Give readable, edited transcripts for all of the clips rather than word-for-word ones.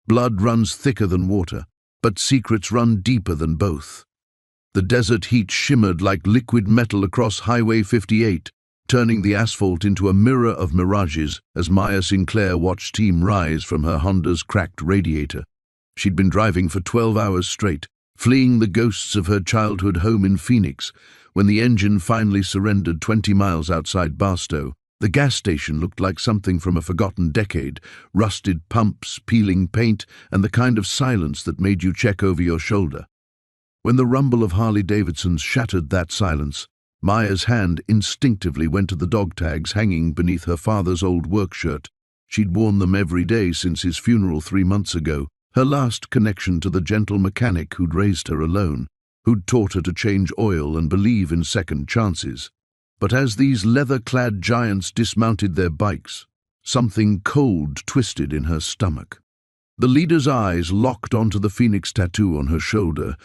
Blood runs thicker than water, but secrets run deeper than both. The desert heat shimmered like liquid metal across Highway 58, turning the asphalt into a mirror of mirages as Maya Sinclair watched steam rise from her Honda's cracked radiator. She'd been driving for 12 hours straight, fleeing the ghosts of her childhood home in Phoenix. When the engine finally surrendered 20 miles outside Barstow, the gas station looked like something from a forgotten decade: rusted pumps, peeling paint, and the kind of silence that made you check over your shoulder. When the rumble of Harley-Davidsons shattered that silence, Maya's hand instinctively went to the dog tags hanging beneath her father's old work shirt. She'd worn them every day since his funeral 3 months ago, her last connection to the gentle mechanic who'd raised her alone, who'd taught her to change oil and believe in second chances. But as these leather-clad giants dismounted their bikes, something cold twisted in her stomach. The leader's eyes locked onto the Phoenix tattoo on her shoulder,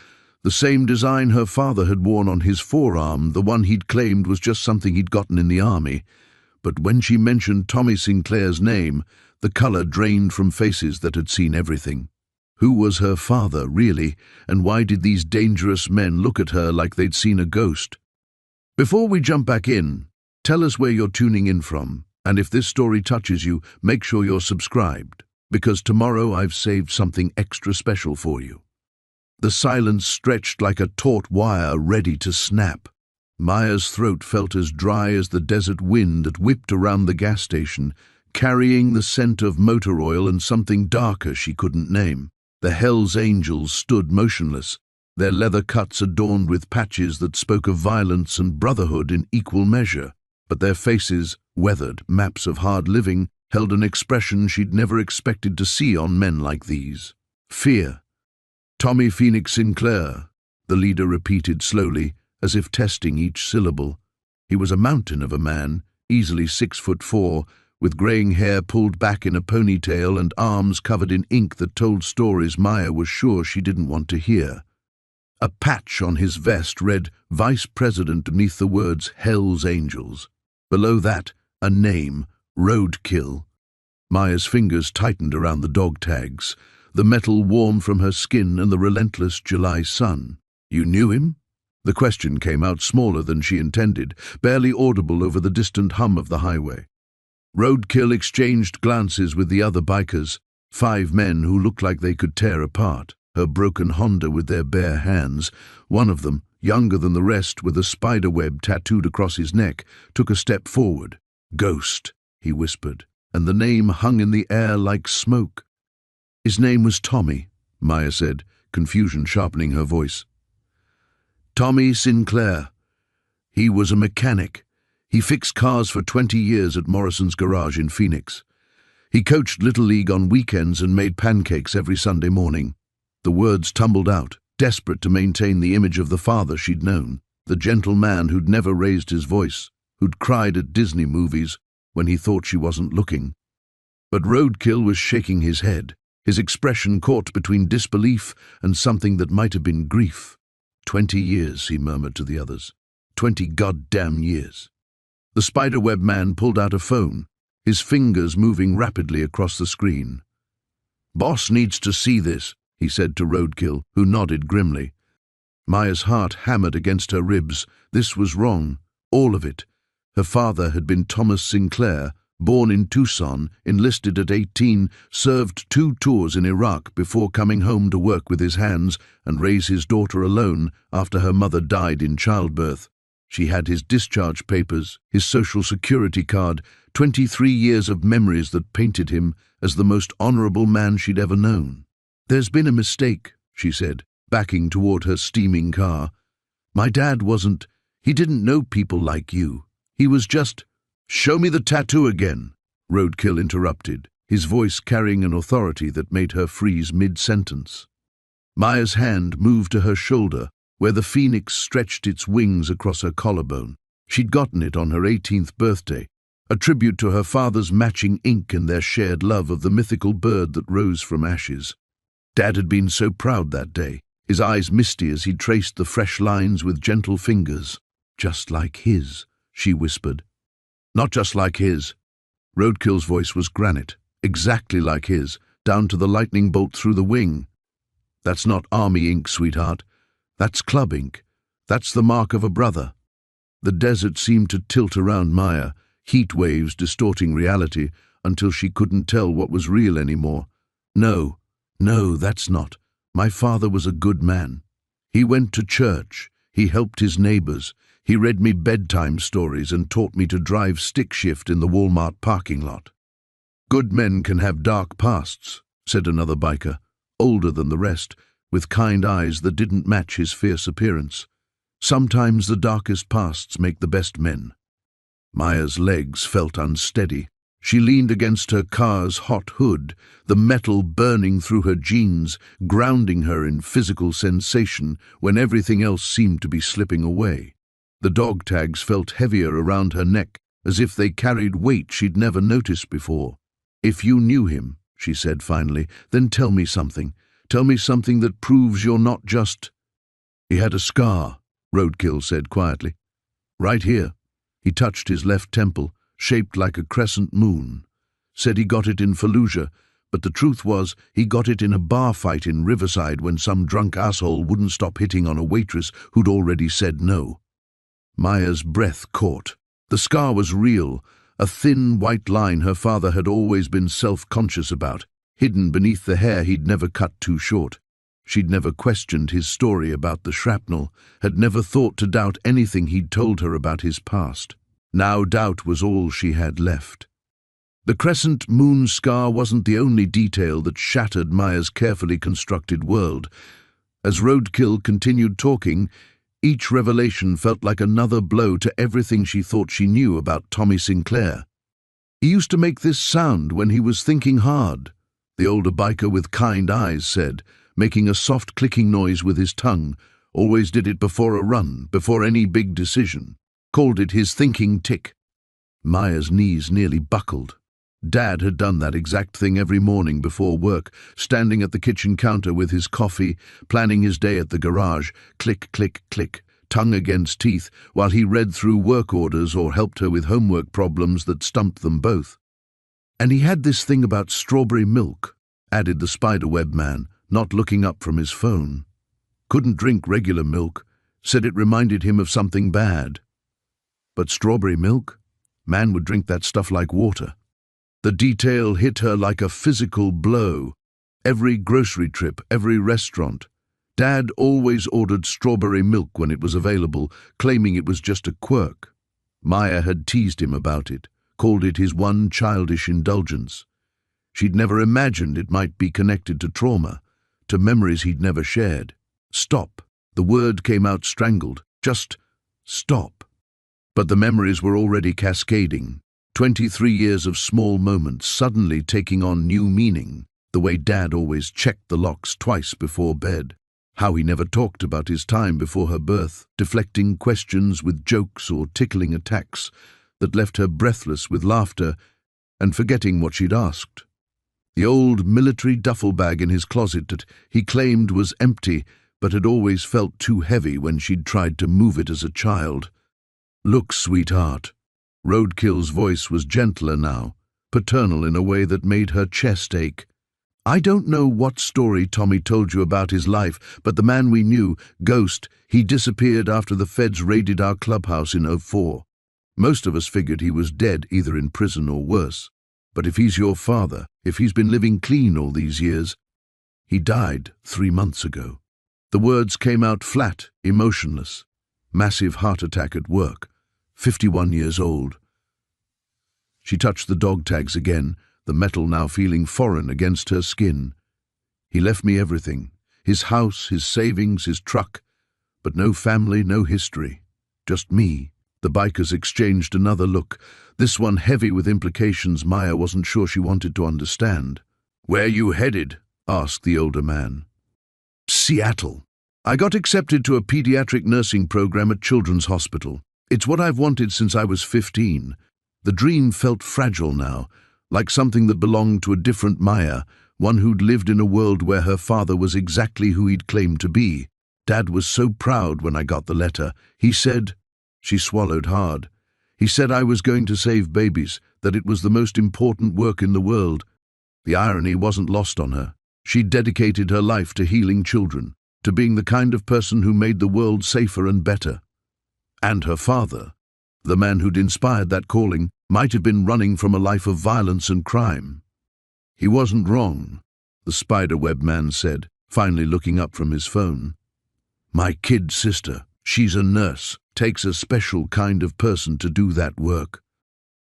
the same design her father had worn on his forearm, the one he'd claimed was just something he'd gotten in the army. But when she mentioned Tommy Sinclair's name, the color drained from faces that had seen everything. Who was her father, really, and why did these dangerous men look at her like they'd seen a ghost? Before we jump back in, tell us where you're tuning in from, and if this story touches you, make sure you're subscribed, because tomorrow I've saved something extra special for you. The silence stretched like a taut wire ready to snap. Maya's throat felt as dry as the desert wind that whipped around the gas station, carrying the scent of motor oil and something darker she couldn't name. The Hell's Angels stood motionless, their leather cuts adorned with patches that spoke of violence and brotherhood in equal measure, but their faces, weathered maps of hard living, held an expression she'd never expected to see on men like these. Fear. Tommy Phoenix Sinclair, the leader repeated slowly, as if testing each syllable. He was a mountain of a man, easily 6'4", with graying hair pulled back in a ponytail and arms covered in ink that told stories Maya was sure she didn't want to hear. A patch on his vest read Vice President beneath the words Hell's Angels. Below that, a name, Roadkill. Maya's fingers tightened around the dog tags, the metal warm from her skin and the relentless July sun. You knew him? The question came out smaller than she intended, barely audible over the distant hum of the highway. Roadkill exchanged glances with the other bikers, 5 men who looked like they could tear apart her broken Honda with their bare hands. One of them, younger than the rest, with a spider web tattooed across his neck, took a step forward. Ghost, he whispered, and the name hung in the air like smoke. His name was Tommy, Maya said, confusion sharpening her voice. Tommy Sinclair. He was a mechanic. He fixed cars for 20 years at Morrison's garage in Phoenix. He coached Little League on weekends and made pancakes every Sunday morning. The words tumbled out, desperate to maintain the image of the father she'd known, the gentle man who'd never raised his voice, who'd cried at Disney movies when he thought she wasn't looking. But Roadkill was shaking his head, his expression caught between disbelief and something that might have been grief. 20 years, he murmured to the others. 20 goddamn years. The spiderweb man pulled out a phone, his fingers moving rapidly across the screen. Boss needs to see this, he said to Roadkill, who nodded grimly. Maya's heart hammered against her ribs. This was wrong, all of it. Her father had been Thomas Sinclair, born in Tucson, enlisted at 18, served 2 tours in Iraq before coming home to work with his hands and raise his daughter alone after her mother died in childbirth. She had his discharge papers, his social security card, 23 years of memories that painted him as the most honorable man she'd ever known. There's been a mistake, she said, backing toward her steaming car. My dad wasn't. He didn't know people like you. He was just... Show me the tattoo again, Roadkill interrupted, his voice carrying an authority that made her freeze mid-sentence. Maya's hand moved to her shoulder, where the phoenix stretched its wings across her collarbone. She'd gotten it on her 18th birthday, a tribute to her father's matching ink and their shared love of the mythical bird that rose from ashes. Dad had been so proud that day, his eyes misty as he traced the fresh lines with gentle fingers. Just like his, she whispered. Not just like his. Roadkill's voice was granite, exactly like his, down to the lightning bolt through the wing. That's not army ink, sweetheart. That's club ink. That's the mark of a brother. The desert seemed to tilt around Maya, heat waves distorting reality until she couldn't tell what was real anymore. No, that's not. My father was a good man. He went to church. He helped his neighbors. He read me bedtime stories and taught me to drive stick shift in the Walmart parking lot. Good men can have dark pasts, said another biker, older than the rest, with kind eyes that didn't match his fierce appearance. Sometimes the darkest pasts make the best men. Maya's legs felt unsteady. She leaned against her car's hot hood, the metal burning through her jeans, grounding her in physical sensation when everything else seemed to be slipping away. The dog tags felt heavier around her neck, as if they carried weight she'd never noticed before. "If you knew him," she said finally, "then tell me something. Tell me something that proves you're not just—" "He had a scar," Roadkill said quietly. "Right here." He touched his left temple, shaped like a crescent moon. Said he got it in Fallujah, but the truth was he got it in a bar fight in Riverside when some drunk asshole wouldn't stop hitting on a waitress who'd already said no. Maya's breath caught. The scar was real, a thin white line her father had always been self-conscious about, hidden beneath the hair he'd never cut too short. She'd never questioned his story about the shrapnel, had never thought to doubt anything he'd told her about his past. Now doubt was all she had left. The crescent moon scar wasn't the only detail that shattered Maya's carefully constructed world. As Roadkill continued talking, each revelation felt like another blow to everything she thought she knew about Tommy Sinclair. "He used to make this sound when he was thinking hard," the older biker with kind eyes said, making a soft clicking noise with his tongue. Always did it before a run, before any big decision. Called it his thinking tick. Maya's knees nearly buckled. Dad had done that exact thing every morning before work, standing at the kitchen counter with his coffee, planning his day at the garage, click, click, click, tongue against teeth, while he read through work orders or helped her with homework problems that stumped them both. "And he had this thing about strawberry milk," added the spiderweb man, not looking up from his phone. "Couldn't drink regular milk, said it reminded him of something bad. But strawberry milk? Man would drink that stuff like water." The detail hit her like a physical blow. Every grocery trip, every restaurant. Dad always ordered strawberry milk when it was available, claiming it was just a quirk. Maya had teased him about it, called it his one childish indulgence. She'd never imagined it might be connected to trauma, to memories he'd never shared. Stop. The word came out strangled. Just stop. But the memories were already cascading. 23 years of small moments suddenly taking on new meaning. The way Dad always checked the locks twice before bed. How he never talked about his time before her birth, deflecting questions with jokes or tickling attacks that left her breathless with laughter and forgetting what she'd asked. The old military duffel bag in his closet that he claimed was empty but had always felt too heavy when she'd tried to move it as a child. "Look, sweetheart." Roadkill's voice was gentler now, paternal in a way that made her chest ache. "I don't know what story Tommy told you about his life, but the man we knew, Ghost, he disappeared after the feds raided our clubhouse in '04. Most of us figured he was dead, either in prison or worse. But if he's your father, if he's been living clean all these years, he died 3 months ago." The words came out flat, emotionless. Massive heart attack at work. 51 years old. She touched the dog tags again, the metal now feeling foreign against her skin. "He left me everything. His house, his savings, his truck. But no family, no history. Just me." The bikers exchanged another look, this one heavy with implications Maya wasn't sure she wanted to understand. "Where you headed?" asked the older man. "Seattle. I got accepted to a pediatric nursing program at Children's Hospital. It's what I've wanted since I was 15. The dream felt fragile now, like something that belonged to a different Maya, one who'd lived in a world where her father was exactly who he'd claimed to be. Dad was so proud when I got the letter. He said—" She swallowed hard. "He said I was going to save babies, that it was the most important work in the world. The irony wasn't lost on her. She'd dedicated her life to healing children, to being the kind of person who made the world safer and better. And her father, the man who'd inspired that calling, might have been running from a life of violence and crime. He wasn't wrong, the spiderweb man said, finally looking up from his phone. My kid sister, she's a nurse, takes a special kind of person to do that work.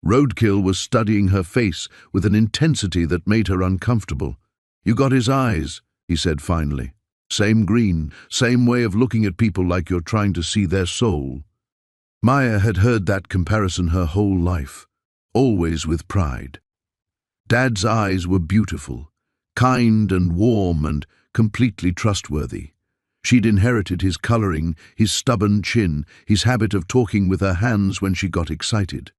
Roadkill was studying her face with an intensity that made her uncomfortable. You got his eyes, he said finally. Same green, same way of looking at people like you're trying to see their soul. Maya had heard that comparison her whole life, always with pride. Dad's eyes were beautiful, kind and warm and completely trustworthy. She'd inherited his coloring, his stubborn chin, his habit of talking with her hands when she got excited.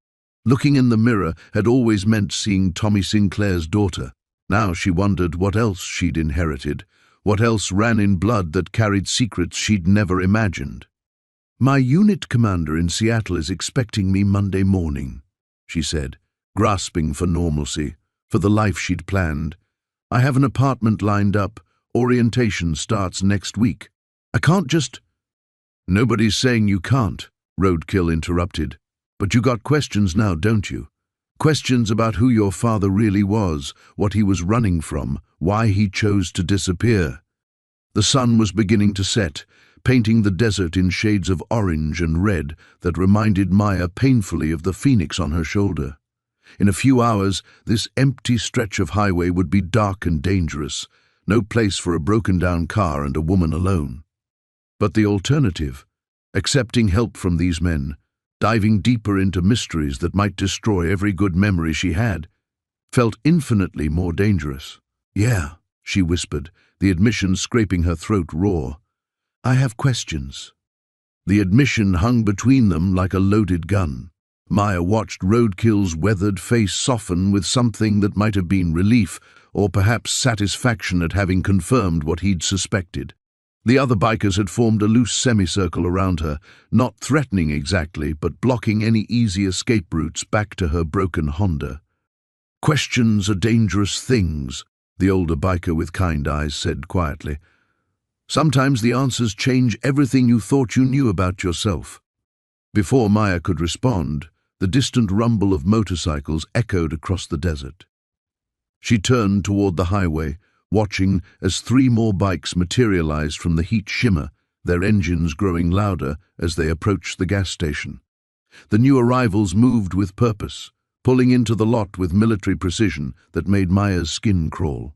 Looking in the mirror had always meant seeing Tommy Sinclair's daughter. Now she wondered what else she'd inherited, what else ran in blood that carried secrets she'd never imagined. My unit commander in Seattle is expecting me Monday morning, she said, grasping for normalcy, for the life she'd planned. I have an apartment lined up. Orientation starts next week. I can't just... Nobody's saying you can't, Roadkill interrupted. But you got questions now, don't you? Questions about who your father really was, what he was running from, why he chose to disappear. The sun was beginning to set, painting the desert in shades of orange and red that reminded Maya painfully of the phoenix on her shoulder. In a few hours, this empty stretch of highway would be dark and dangerous, no place for a broken-down car and a woman alone. But the alternative, accepting help from these men, diving deeper into mysteries that might destroy every good memory she had, felt infinitely more dangerous. Yeah, she whispered, the admission scraping her throat raw. I have questions. The admission hung between them like a loaded gun. Maya watched Roadkill's weathered face soften with something that might have been relief, or perhaps satisfaction at having confirmed what he'd suspected. The other bikers had formed a loose semicircle around her, not threatening exactly, but blocking any easy escape routes back to her broken Honda. Questions are dangerous things, the older biker with kind eyes said quietly. Sometimes the answers change everything you thought you knew about yourself. Before Maya could respond, the distant rumble of motorcycles echoed across the desert. She turned toward the highway, watching as 3 more bikes materialized from the heat shimmer, their engines growing louder as they approached the gas station. The new arrivals moved with purpose, pulling into the lot with military precision that made Maya's skin crawl.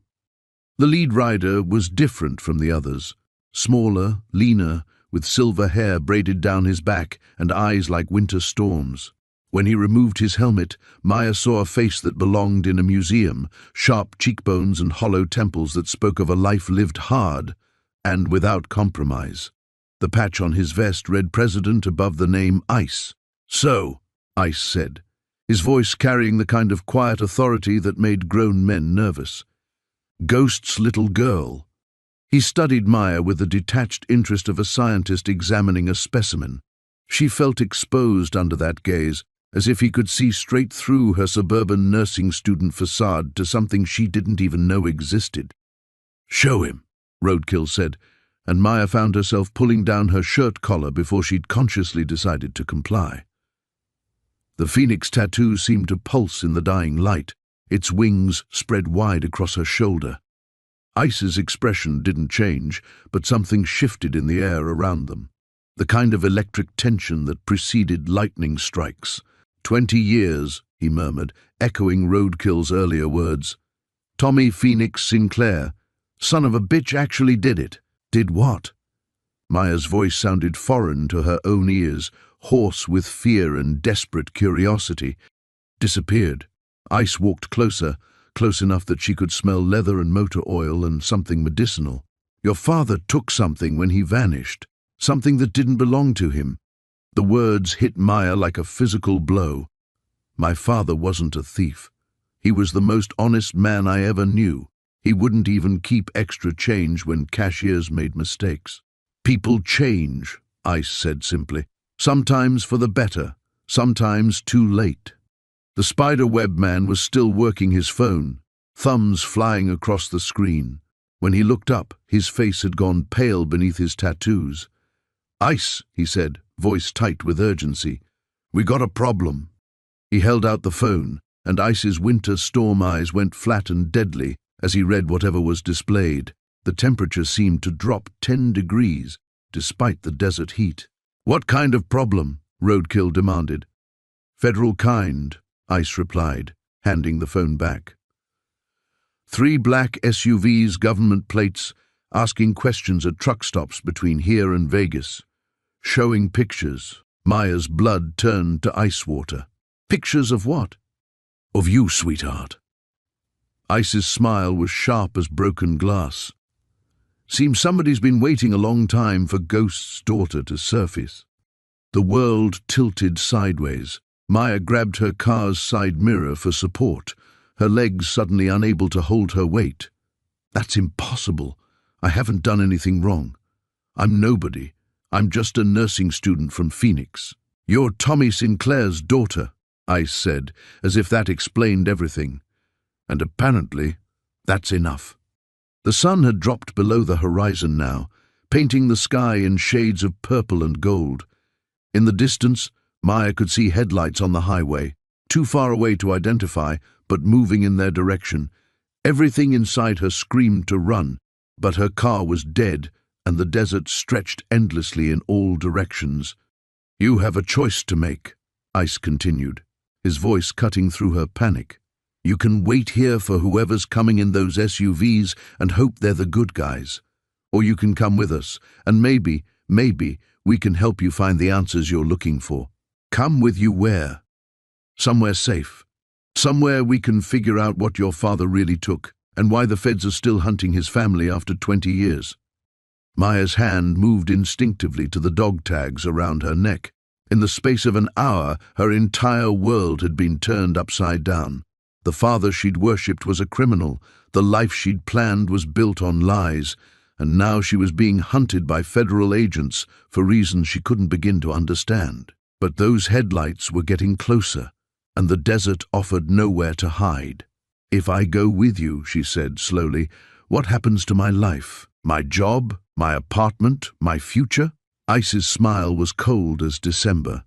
The lead rider was different from the others, smaller, leaner, with silver hair braided down his back and eyes like winter storms. When he removed his helmet, Maya saw a face that belonged in a museum, sharp cheekbones and hollow temples that spoke of a life lived hard and without compromise. The patch on his vest read President above the name Ice. So, Ice said, his voice carrying the kind of quiet authority that made grown men nervous. Ghost's little girl. He studied Maya with the detached interest of a scientist examining a specimen. She felt exposed under that gaze, as if he could see straight through her suburban nursing student facade to something she didn't even know existed. Show him, Roadkill said, and Maya found herself pulling down her shirt collar before she'd consciously decided to comply. The phoenix tattoo seemed to pulse in the dying light, its wings spread wide across her shoulder. Ice's expression didn't change, but something shifted in the air around them, the kind of electric tension that preceded lightning strikes. 20 years, he murmured, echoing Roadkill's earlier words. Tommy Phoenix Sinclair, son of a bitch, actually did it. Did what? Maya's voice sounded foreign to her own ears, hoarse with fear and desperate curiosity. Disappeared. Ice walked closer, close enough that she could smell leather and motor oil and something medicinal. Your father took something when he vanished, something that didn't belong to him. The words hit Maya like a physical blow. My father wasn't a thief. He was the most honest man I ever knew. He wouldn't even keep extra change when cashiers made mistakes. People change, Ice said simply. Sometimes for the better, sometimes too late. The spiderweb man was still working his phone, thumbs flying across the screen. When he looked up, his face had gone pale beneath his tattoos. "Ice," he said, voice tight with urgency. "We got a problem." He held out the phone, and Ice's winter storm eyes went flat and deadly as he read whatever was displayed. The temperature seemed to drop 10 degrees, despite the desert heat. "What kind of problem?" Roadkill demanded. "Federal kind," Ice replied, handing the phone back. 3 black SUVs, government plates, asking questions at truck stops between here and Vegas. Showing pictures. Maya's blood turned to ice water. "Pictures of what?" "Of you, sweetheart." Ice's smile was sharp as broken glass. "Seems somebody's been waiting a long time for Ghost's daughter to surface." The world tilted sideways. Maya grabbed her car's side mirror for support, her legs suddenly unable to hold her weight. "That's impossible. I haven't done anything wrong. I'm nobody. I'm just a nursing student from Phoenix." "You're Tommy Sinclair's daughter," Ice said, as if that explained everything. And apparently, that's enough. The sun had dropped below the horizon now, painting the sky in shades of purple and gold. In the distance, Maya could see headlights on the highway, too far away to identify, but moving in their direction. Everything inside her screamed to run, but her car was dead, and the desert stretched endlessly in all directions. "You have a choice to make," Ice continued, his voice cutting through her panic. "You can wait here for whoever's coming in those SUVs and hope they're the good guys. Or you can come with us, and maybe we can help you find the answers you're looking for." "Come with you where?" "Somewhere safe. Somewhere we can figure out what your father really took, and why the feds are still hunting his family after 20 years. Maya's hand moved instinctively to the dog tags around her neck. In the space of an hour, her entire world had been turned upside down. The father she'd worshipped was a criminal, the life she'd planned was built on lies, and now she was being hunted by federal agents for reasons she couldn't begin to understand. But those headlights were getting closer, and the desert offered nowhere to hide. "If I go with you," she said slowly, "what happens to my life? My job? My apartment? My future?" Ice's smile was cold as December.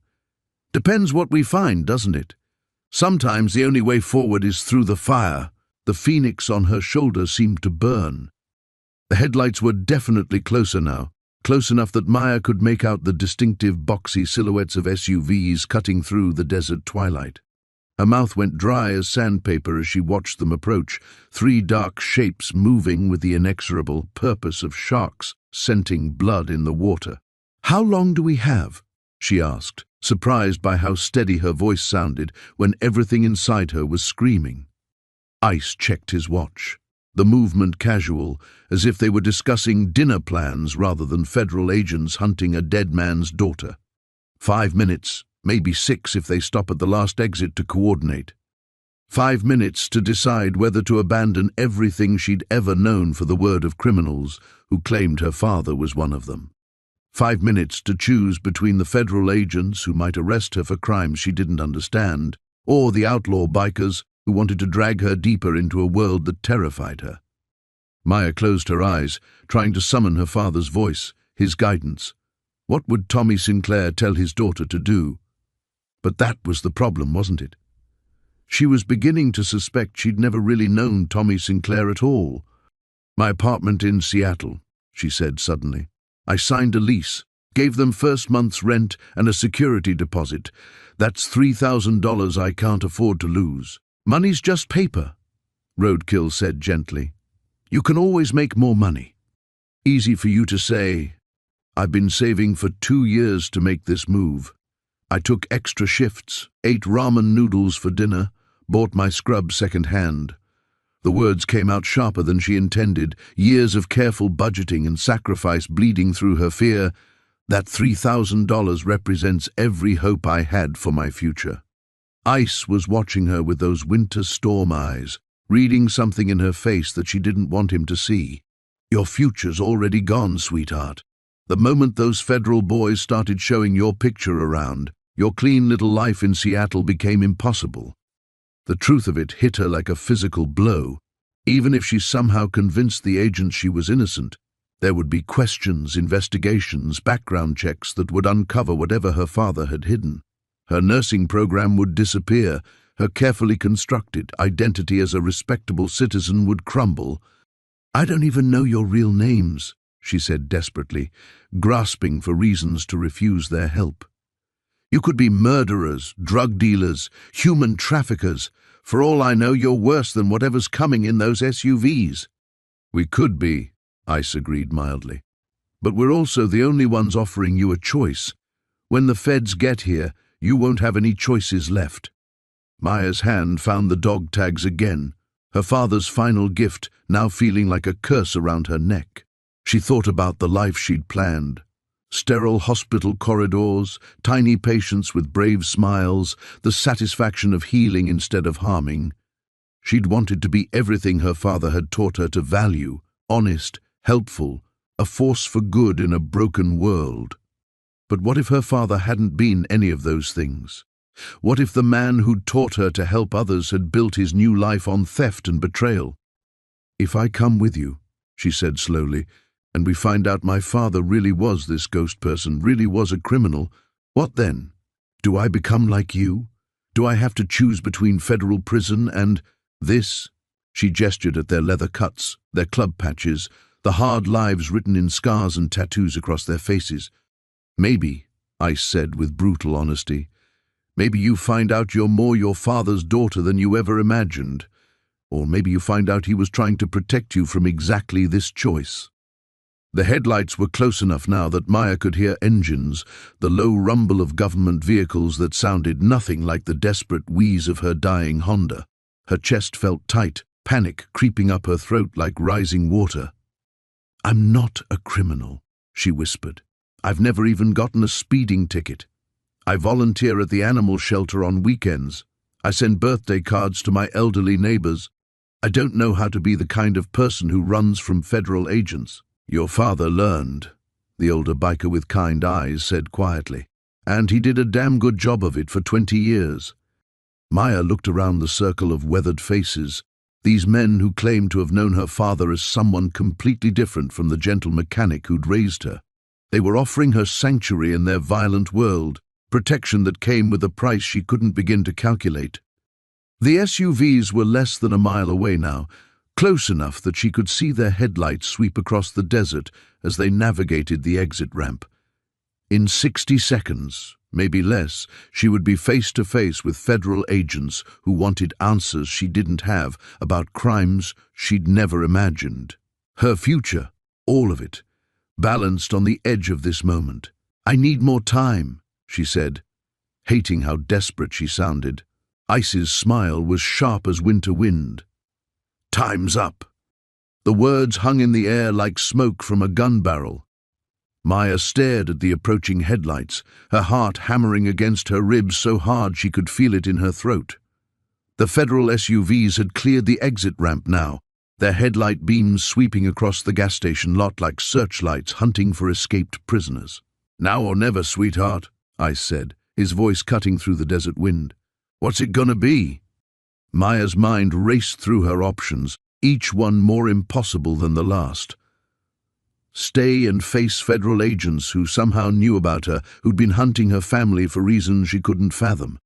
"Depends what we find, doesn't it? Sometimes the only way forward is through the fire." The phoenix on her shoulder seemed to burn. The headlights were definitely closer now, close enough that Maya could make out the distinctive boxy silhouettes of SUVs cutting through the desert twilight. Her mouth went dry as sandpaper as she watched them approach, 3 dark shapes moving with the inexorable purpose of sharks scenting blood in the water. "How long do we have?" she asked, surprised by how steady her voice sounded when everything inside her was screaming. Ice checked his watch, the movement casual, as if they were discussing dinner plans rather than federal agents hunting a dead man's daughter. 5 minutes, maybe 6 if they stop at the last exit to coordinate. 5 minutes to decide whether to abandon everything she'd ever known for the word of criminals who claimed her father was one of them. 5 minutes to choose between the federal agents who might arrest her for crimes she didn't understand, or the outlaw bikers who wanted to drag her deeper into a world that terrified her. Maya closed her eyes, trying to summon her father's voice, his guidance. What would Tommy Sinclair tell his daughter to do? But that was the problem, wasn't it? She was beginning to suspect she'd never really known Tommy Sinclair at all. "My apartment in Seattle," she said suddenly. "I signed a lease, gave them first month's rent and a security deposit. That's $3,000 I can't afford to lose." "Money's just paper," Roadkill said gently. "You can always make more money." "Easy for you to say. I've been saving for 2 years to make this move. I took extra shifts, ate ramen noodles for dinner, bought my scrub second-hand." The words came out sharper than she intended, years of careful budgeting and sacrifice bleeding through her fear. "That $3,000 represents every hope I had for my future." Ice was watching her with those winter storm eyes, reading something in her face that she didn't want him to see. "Your future's already gone, sweetheart. The moment those federal boys started showing your picture around, your clean little life in Seattle became impossible." The truth of it hit her like a physical blow. Even if she somehow convinced the agents she was innocent, there would be questions, investigations, background checks that would uncover whatever her father had hidden. Her nursing program would disappear, her carefully constructed identity as a respectable citizen would crumble. "I don't even know your real names," she said desperately, grasping for reasons to refuse their help. "You could be murderers, drug dealers, human traffickers. For all I know, you're worse than whatever's coming in those SUVs. "We could be," Ice agreed mildly. "But we're also the only ones offering you a choice. When the feds get here, you won't have any choices left." Maya's hand found the dog tags again, her father's final gift now feeling like a curse around her neck. She thought about the life she'd planned. Sterile hospital corridors, tiny patients with brave smiles, the satisfaction of healing instead of harming. She'd wanted to be everything her father had taught her to value, honest, helpful, a force for good in a broken world. But what if her father hadn't been any of those things? What if the man who'd taught her to help others had built his new life on theft and betrayal? "If I come with you," she said slowly, "and we find out my father really was this ghost person, really was a criminal, what then? Do I become like you? Do I have to choose between federal prison and this?" She gestured at their leather cuts, their club patches, the hard lives written in scars and tattoos across their faces. "Maybe," Ice said with brutal honesty, "maybe you find out you're more your father's daughter than you ever imagined. Or maybe you find out he was trying to protect you from exactly this choice." The headlights were close enough now that Maya could hear engines, the low rumble of government vehicles that sounded nothing like the desperate wheeze of her dying Honda. Her chest felt tight, panic creeping up her throat like rising water. "I'm not a criminal," she whispered. "I've never even gotten a speeding ticket. I volunteer at the animal shelter on weekends. I send birthday cards to my elderly neighbors. I don't know how to be the kind of person who runs from federal agents." "Your father learned," the older biker with kind eyes said quietly. "And he did a damn good job of it for 20 years. Maya looked around the circle of weathered faces, these men who claimed to have known her father as someone completely different from the gentle mechanic who'd raised her. They were offering her sanctuary in their violent world, protection that came with a price she couldn't begin to calculate. The SUVs were less than a mile away now, close enough that she could see their headlights sweep across the desert as they navigated the exit ramp. In 60 seconds, maybe less, she would be face to face with federal agents who wanted answers she didn't have about crimes she'd never imagined. Her future, all of it, balanced on the edge of this moment. "I need more time," she said, hating how desperate she sounded. Ice's smile was sharp as winter wind. "Time's up." The words hung in the air like smoke from a gun barrel. Maya stared at the approaching headlights, her heart hammering against her ribs so hard she could feel it in her throat. The federal SUVs had cleared the exit ramp now, their headlight beams sweeping across the gas station lot like searchlights hunting for escaped prisoners. "Now or never, sweetheart," Ice said, his voice cutting through the desert wind. "What's it gonna be?" Maya's mind raced through her options, each one more impossible than the last. Stay and face federal agents who somehow knew about her, who'd been hunting her family for reasons she couldn't fathom.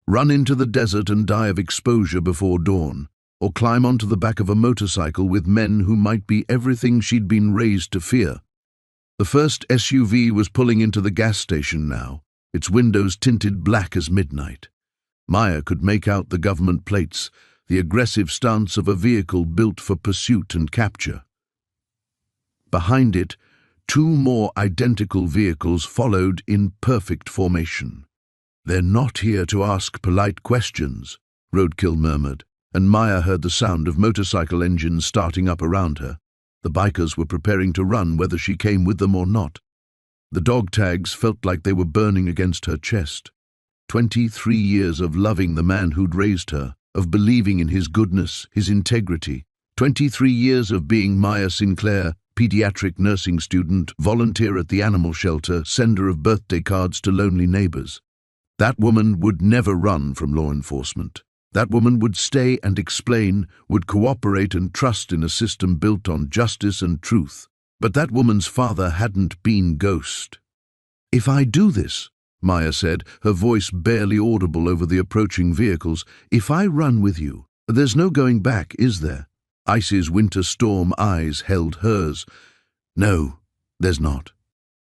Run into the desert and die of exposure before dawn, or climb onto the back of a motorcycle with men who might be everything she'd been raised to fear. The first SUV was pulling into the gas station now, its windows tinted black as midnight. Maya could make out the government plates, the aggressive stance of a vehicle built for pursuit and capture. Behind it, 2 more identical vehicles followed in perfect formation. "They're not here to ask polite questions," Roadkill murmured, and Maya heard the sound of motorcycle engines starting up around her. The bikers were preparing to run whether she came with them or not. The dog tags felt like they were burning against her chest. 23 years of loving the man who'd raised her, of believing in his goodness, his integrity. 23 years of being Maya Sinclair, pediatric nursing student, volunteer at the animal shelter, sender of birthday cards to lonely neighbors. That woman would never run from law enforcement. That woman would stay and explain, would cooperate and trust in a system built on justice and truth. But that woman's father hadn't been Ghost. "If I do this," Maya said, her voice barely audible over the approaching vehicles, "if I run with you, there's no going back, is there?" Ice's winter storm eyes held hers. "No, there's not."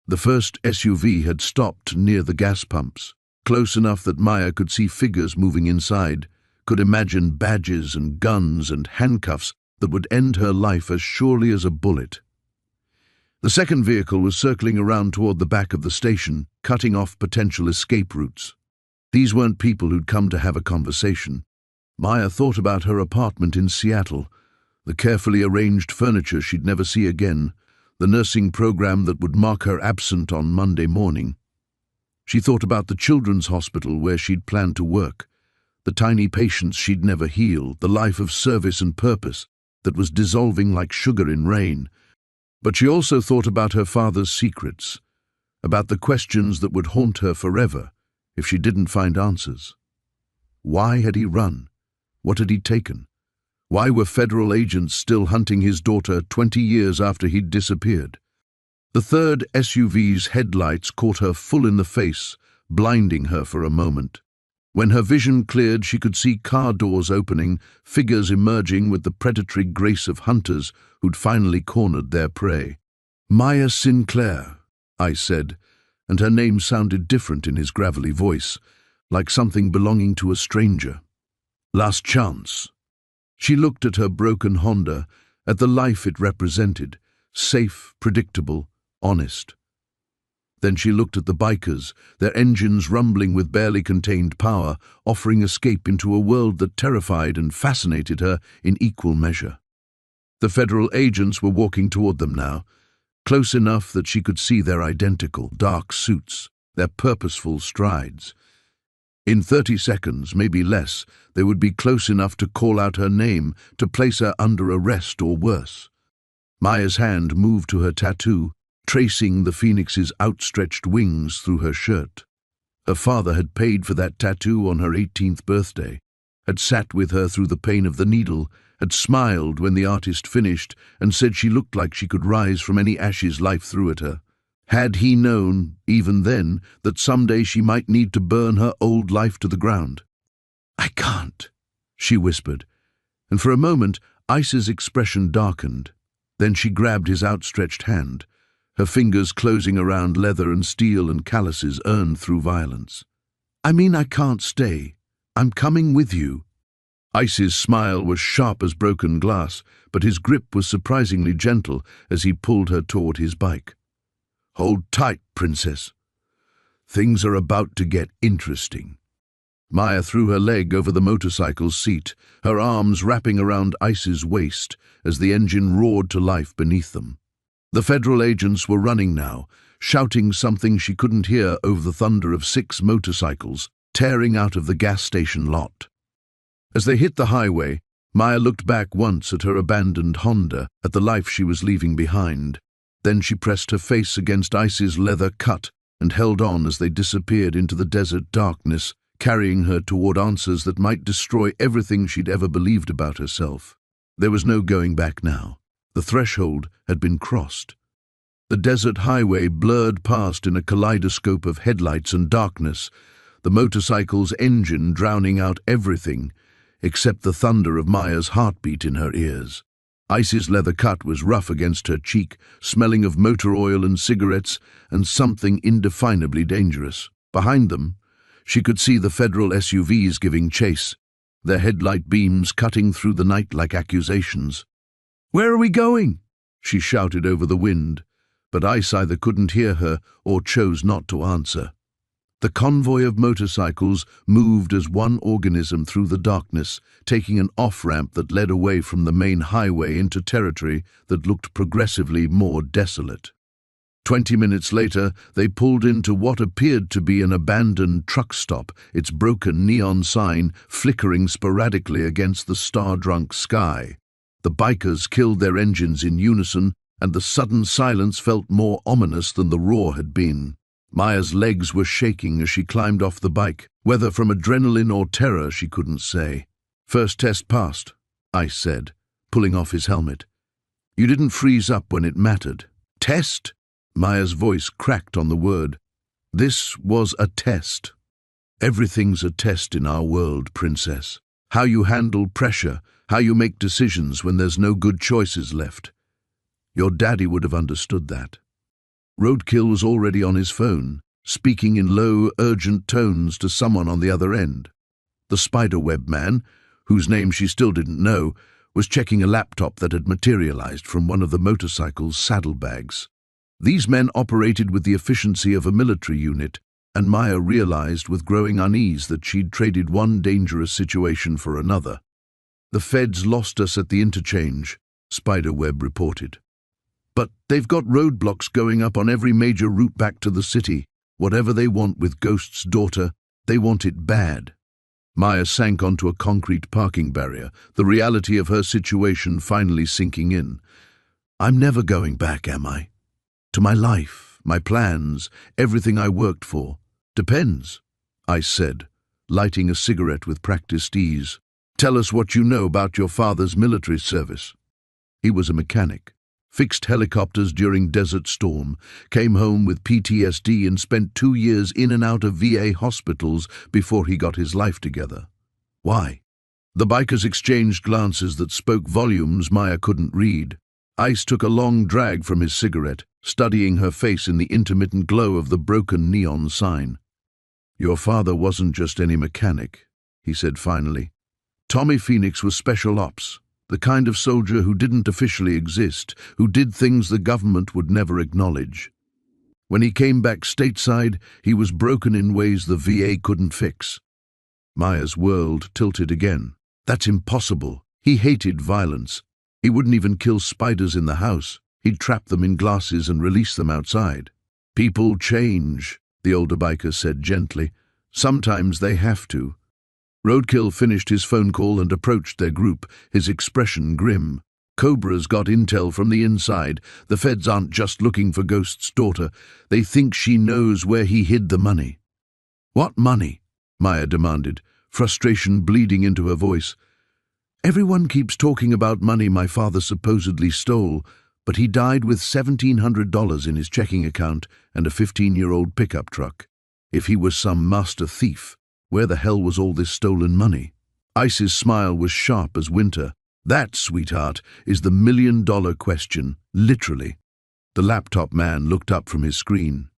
The first SUV had stopped near the gas pumps, close enough that Maya could see figures moving inside, could imagine badges and guns and handcuffs that would end her life as surely as a bullet. The second vehicle was circling around toward the back of the station, cutting off potential escape routes. These weren't people who'd come to have a conversation. Maya thought about her apartment in Seattle, the carefully arranged furniture she'd never see again, the nursing program that would mark her absent on Monday morning. She thought about the children's hospital where she'd planned to work, the tiny patients she'd never heal, the life of service and purpose that was dissolving like sugar in rain. But she also thought about her father's secrets, about the questions that would haunt her forever if she didn't find answers. Why had he run? What had he taken? Why were federal agents still hunting his daughter 20 years after he'd disappeared? The third SUV's headlights caught her full in the face, blinding her for a moment. When her vision cleared, she could see car doors opening, figures emerging with the predatory grace of hunters who'd finally cornered their prey. "Maya Sinclair," Ice said, and her name sounded different in his gravelly voice, like something belonging to a stranger. "Last chance." She looked at her broken Honda, at the life it represented, safe, predictable, honest. Then she looked at the bikers, their engines rumbling with barely contained power, offering escape into a world that terrified and fascinated her in equal measure. The federal agents were walking toward them now, close enough that she could see their identical, dark suits, their purposeful strides. In 30 seconds, maybe less, they would be close enough to call out her name, to place her under arrest or worse. Maya's hand moved to her tattoo, tracing the phoenix's outstretched wings through her shirt. Her father had paid for that tattoo on her 18th birthday, had sat with her through the pain of the needle, had smiled when the artist finished, and said she looked like she could rise from any ashes life threw at her. Had he known, even then, that someday she might need to burn her old life to the ground? "I can't," she whispered, and for a moment Ice's expression darkened. Then she grabbed his outstretched hand, her fingers closing around leather and steel and calluses earned through violence. "I mean, I can't stay. I'm coming with you." Ice's smile was sharp as broken glass, but his grip was surprisingly gentle as he pulled her toward his bike. "Hold tight, princess. Things are about to get interesting." Maya threw her leg over the motorcycle's seat, her arms wrapping around Ice's waist as the engine roared to life beneath them. The federal agents were running now, shouting something she couldn't hear over the thunder of 6 motorcycles tearing out of the gas station lot. As they hit the highway, Maya looked back once at her abandoned Honda, at the life she was leaving behind. Then she pressed her face against Ice's leather cut and held on as they disappeared into the desert darkness, carrying her toward answers that might destroy everything she'd ever believed about herself. There was no going back now. The threshold had been crossed. The desert highway blurred past in a kaleidoscope of headlights and darkness, the motorcycle's engine drowning out everything except the thunder of Maya's heartbeat in her ears. Ice's leather cut was rough against her cheek, smelling of motor oil and cigarettes and something indefinably dangerous. Behind them, she could see the federal SUVs giving chase, their headlight beams cutting through the night like accusations. "Where are we going?" she shouted over the wind, but Ice either couldn't hear her or chose not to answer. The convoy of motorcycles moved as one organism through the darkness, taking an off-ramp that led away from the main highway into territory that looked progressively more desolate. 20 minutes later, they pulled into what appeared to be an abandoned truck stop, its broken neon sign flickering sporadically against the star-drunk sky. The bikers killed their engines in unison, and the sudden silence felt more ominous than the roar had been. Maya's legs were shaking as she climbed off the bike, whether from adrenaline or terror she couldn't say. "First test passed," Ice said, pulling off his helmet. "You didn't freeze up when it mattered." "Test?" Maya's voice cracked on the word. "This was a test. Everything's a test in our world, Princess. How you handle pressure, how you make decisions when there's no good choices left. Your daddy would have understood that." Roadkill was already on his phone, speaking in low, urgent tones to someone on the other end. The spiderweb man, whose name she still didn't know, was checking a laptop that had materialized from one of the motorcycle's saddlebags. These men operated with the efficiency of a military unit, and Maya realized with growing unease that she'd traded one dangerous situation for another. "The feds lost us at the interchange," Spiderweb reported. "But they've got roadblocks going up on every major route back to the city. Whatever they want with Ghost's daughter, they want it bad." Maya sank onto a concrete parking barrier, the reality of her situation finally sinking in. "I'm never going back, am I? To my life, my plans, everything I worked for. Depends," I said, lighting a cigarette with practiced ease. "Tell us what you know about your father's military service." He was a mechanic. Fixed helicopters during Desert Storm, came home with PTSD and spent 2 years in and out of VA hospitals before he got his life together. "Why?" The bikers exchanged glances that spoke volumes Maya couldn't read. Ice took a long drag from his cigarette, studying her face in the intermittent glow of the broken neon sign. "Your father wasn't just any mechanic," he said finally. "Tommy Phoenix was special ops. The kind of soldier who didn't officially exist, who did things the government would never acknowledge. When he came back stateside, he was broken in ways the VA couldn't fix." Maya's world tilted again. "That's impossible. He hated violence. He wouldn't even kill spiders in the house. He'd trap them in glasses and release them outside." "People change," the older biker said gently. "Sometimes they have to." Roadkill finished his phone call and approached their group, his expression grim. "Cobra's got intel from the inside. The feds aren't just looking for Ghost's daughter. They think she knows where he hid the money." "What money?" Maya demanded, frustration bleeding into her voice. "Everyone keeps talking about money my father supposedly stole, but he died with $1,700 in his checking account and a 15-year-old pickup truck. If he was some master thief, where the hell was all this stolen money?" Ice's smile was sharp as winter. "That, sweetheart, is the million-dollar question, literally." The laptop man looked up from his screen.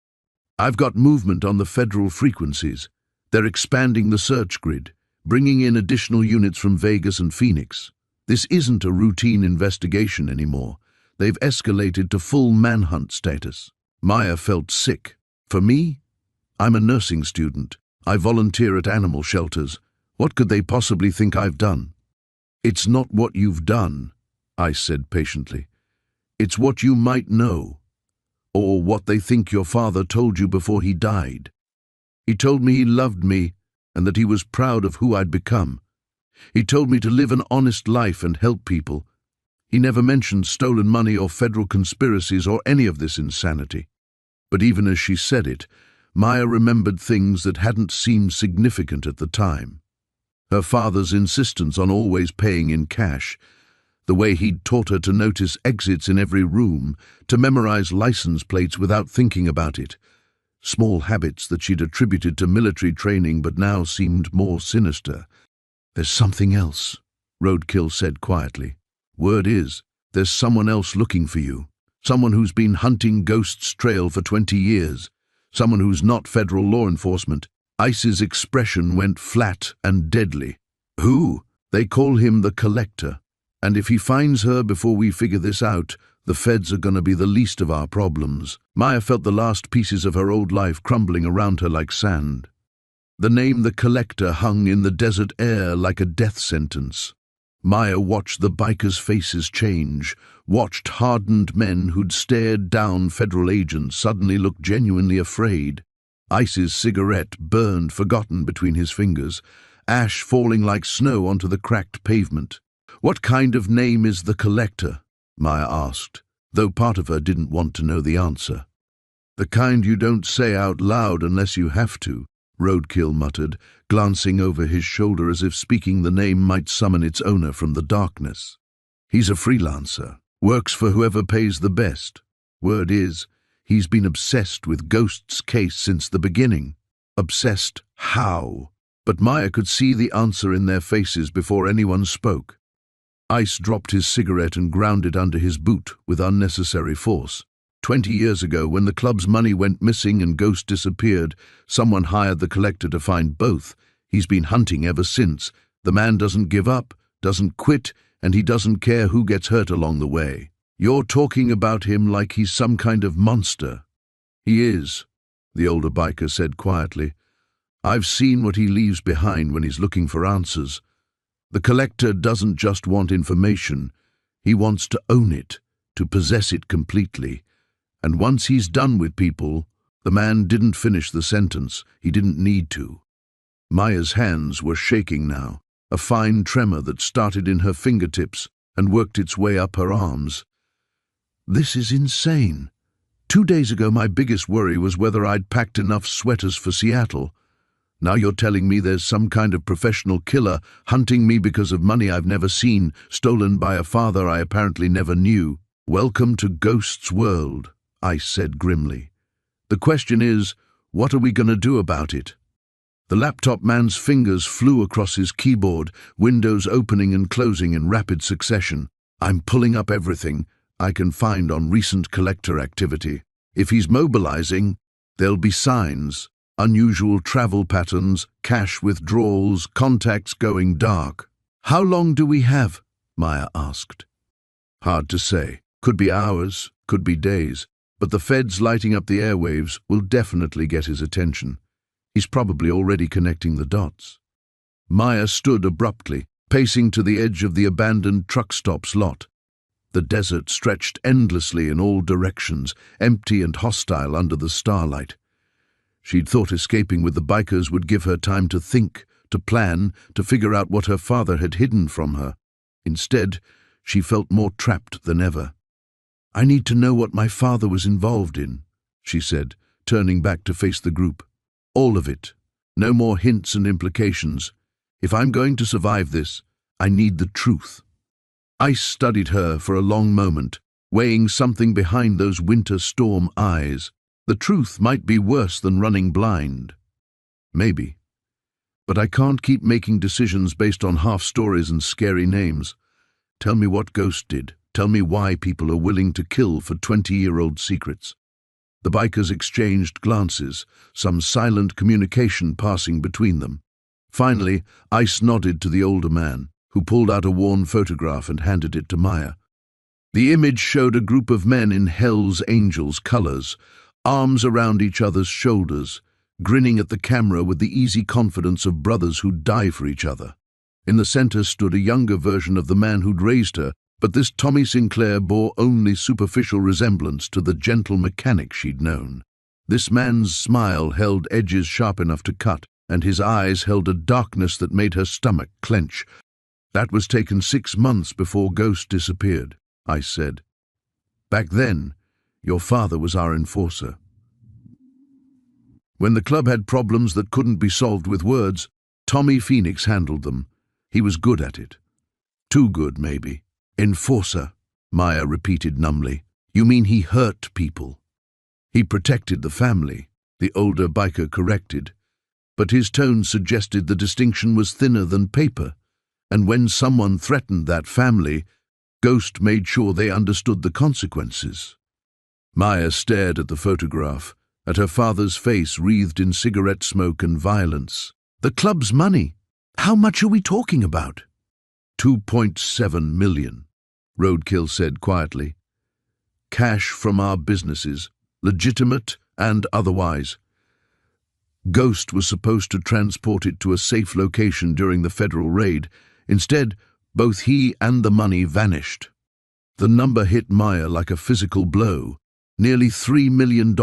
"I've got movement on the federal frequencies. They're expanding the search grid, bringing in additional units from Vegas and Phoenix. This isn't a routine investigation anymore. They've escalated to full manhunt status." Maya felt sick. "For me? I'm a nursing student. I volunteer at animal shelters. What could they possibly think I've done?" "It's not what you've done," I said patiently. "It's what you might know, or what they think your father told you before he died. He told me he loved me and that he was proud of who I'd become. He told me to live an honest life and help people. He never mentioned stolen money or federal conspiracies or any of this insanity." But even as she said it, Maya remembered things that hadn't seemed significant at the time. Her father's insistence on always paying in cash, the way he'd taught her to notice exits in every room, to memorize license plates without thinking about it. Small habits that she'd attributed to military training but now seemed more sinister. "There's something else," Roadkill said quietly. "Word is, there's someone else looking for you. Someone who's been hunting Ghost's trail for 20 years. Someone who's not federal law enforcement." Ice's expression went flat and deadly. "Who?" "They call him the Collector. And if he finds her before we figure this out, the feds are going to be the least of our problems." Maya felt the last pieces of her old life crumbling around her like sand. The name the Collector hung in the desert air like a death sentence. Maya watched the bikers' faces change, watched hardened men who'd stared down federal agents suddenly look genuinely afraid. Ice's cigarette burned forgotten between his fingers, ash falling like snow onto the cracked pavement. "What kind of name is the Collector?" Maya asked, though part of her didn't want to know the answer. The kind you don't say out loud unless you have to, Roadkill muttered, glancing over his shoulder as if speaking the name might summon its owner from the darkness. He's a freelancer, works for whoever pays the best. Word is, he's been obsessed with Ghost's case since the beginning. Obsessed how? But Maya could see the answer in their faces before anyone spoke. Ice dropped his cigarette and ground it under his boot with unnecessary force. 20 years ago, when the club's money went missing and Ghost disappeared, someone hired the collector to find both. He's been hunting ever since. The man doesn't give up, doesn't quit, and he doesn't care who gets hurt along the way. You're talking about him like he's some kind of monster. He is, the older biker said quietly. I've seen what he leaves behind when he's looking for answers. The collector doesn't just want information. He wants to own it, to possess it completely. And once he's done with people, the man didn't finish the sentence. He didn't need to. Maya's hands were shaking now, a fine tremor that started in her fingertips and worked its way up her arms. This is insane. 2 days ago, my biggest worry was whether I'd packed enough sweaters for Seattle. Now you're telling me there's some kind of professional killer hunting me because of money I've never seen, stolen by a father I apparently never knew. Welcome to Ghost's world, Ice said grimly. The question is, what are we going to do about it? The laptop man's fingers flew across his keyboard, windows opening and closing in rapid succession. I'm pulling up everything I can find on recent collector activity. If he's mobilizing, there'll be signs, unusual travel patterns, cash withdrawals, contacts going dark. How long do we have? Maya asked. Hard to say. Could be hours, could be days. But the feds lighting up the airwaves will definitely get his attention. He's probably already connecting the dots. Maya stood abruptly, pacing to the edge of the abandoned truck stop's lot. The desert stretched endlessly in all directions, empty and hostile under the starlight. She'd thought escaping with the bikers would give her time to think, to plan, to figure out what her father had hidden from her. Instead, she felt more trapped than ever. I need to know what my father was involved in, she said, turning back to face the group. All of it. No more hints and implications. If I'm going to survive this, I need the truth. Ice studied her for a long moment, weighing something behind those winter storm eyes. The truth might be worse than running blind. Maybe. But I can't keep making decisions based on half-stories and scary names. Tell me what Ghost did. Tell me why people are willing to kill for 20-year-old secrets. The bikers exchanged glances, some silent communication passing between them. Finally, Ice nodded to the older man, who pulled out a worn photograph and handed it to Maya. The image showed a group of men in Hell's Angels colors, arms around each other's shoulders, grinning at the camera with the easy confidence of brothers who'd die for each other. In the center stood a younger version of the man who'd raised her, but this Tommy Sinclair bore only superficial resemblance to the gentle mechanic she'd known. This man's smile held edges sharp enough to cut, and his eyes held a darkness that made her stomach clench. That was taken 6 months before Ghost disappeared, Ice said. Back then, your father was our enforcer. When the club had problems that couldn't be solved with words, Tommy Phoenix handled them. He was good at it. Too good, maybe. Enforcer, Maya repeated numbly. You mean he hurt people? He protected the family, the older biker corrected. But his tone suggested the distinction was thinner than paper, and when someone threatened that family, Ghost made sure they understood the consequences. Maya stared at the photograph, at her father's face wreathed in cigarette smoke and violence. The club's money. How much are we talking about? 2.7 million, Roadkill said quietly. Cash from our businesses, legitimate and otherwise. Ghost was supposed to transport it to a safe location during the federal raid. Instead, both he and the money vanished. The number hit Maya like a physical blow. Nearly $3 million.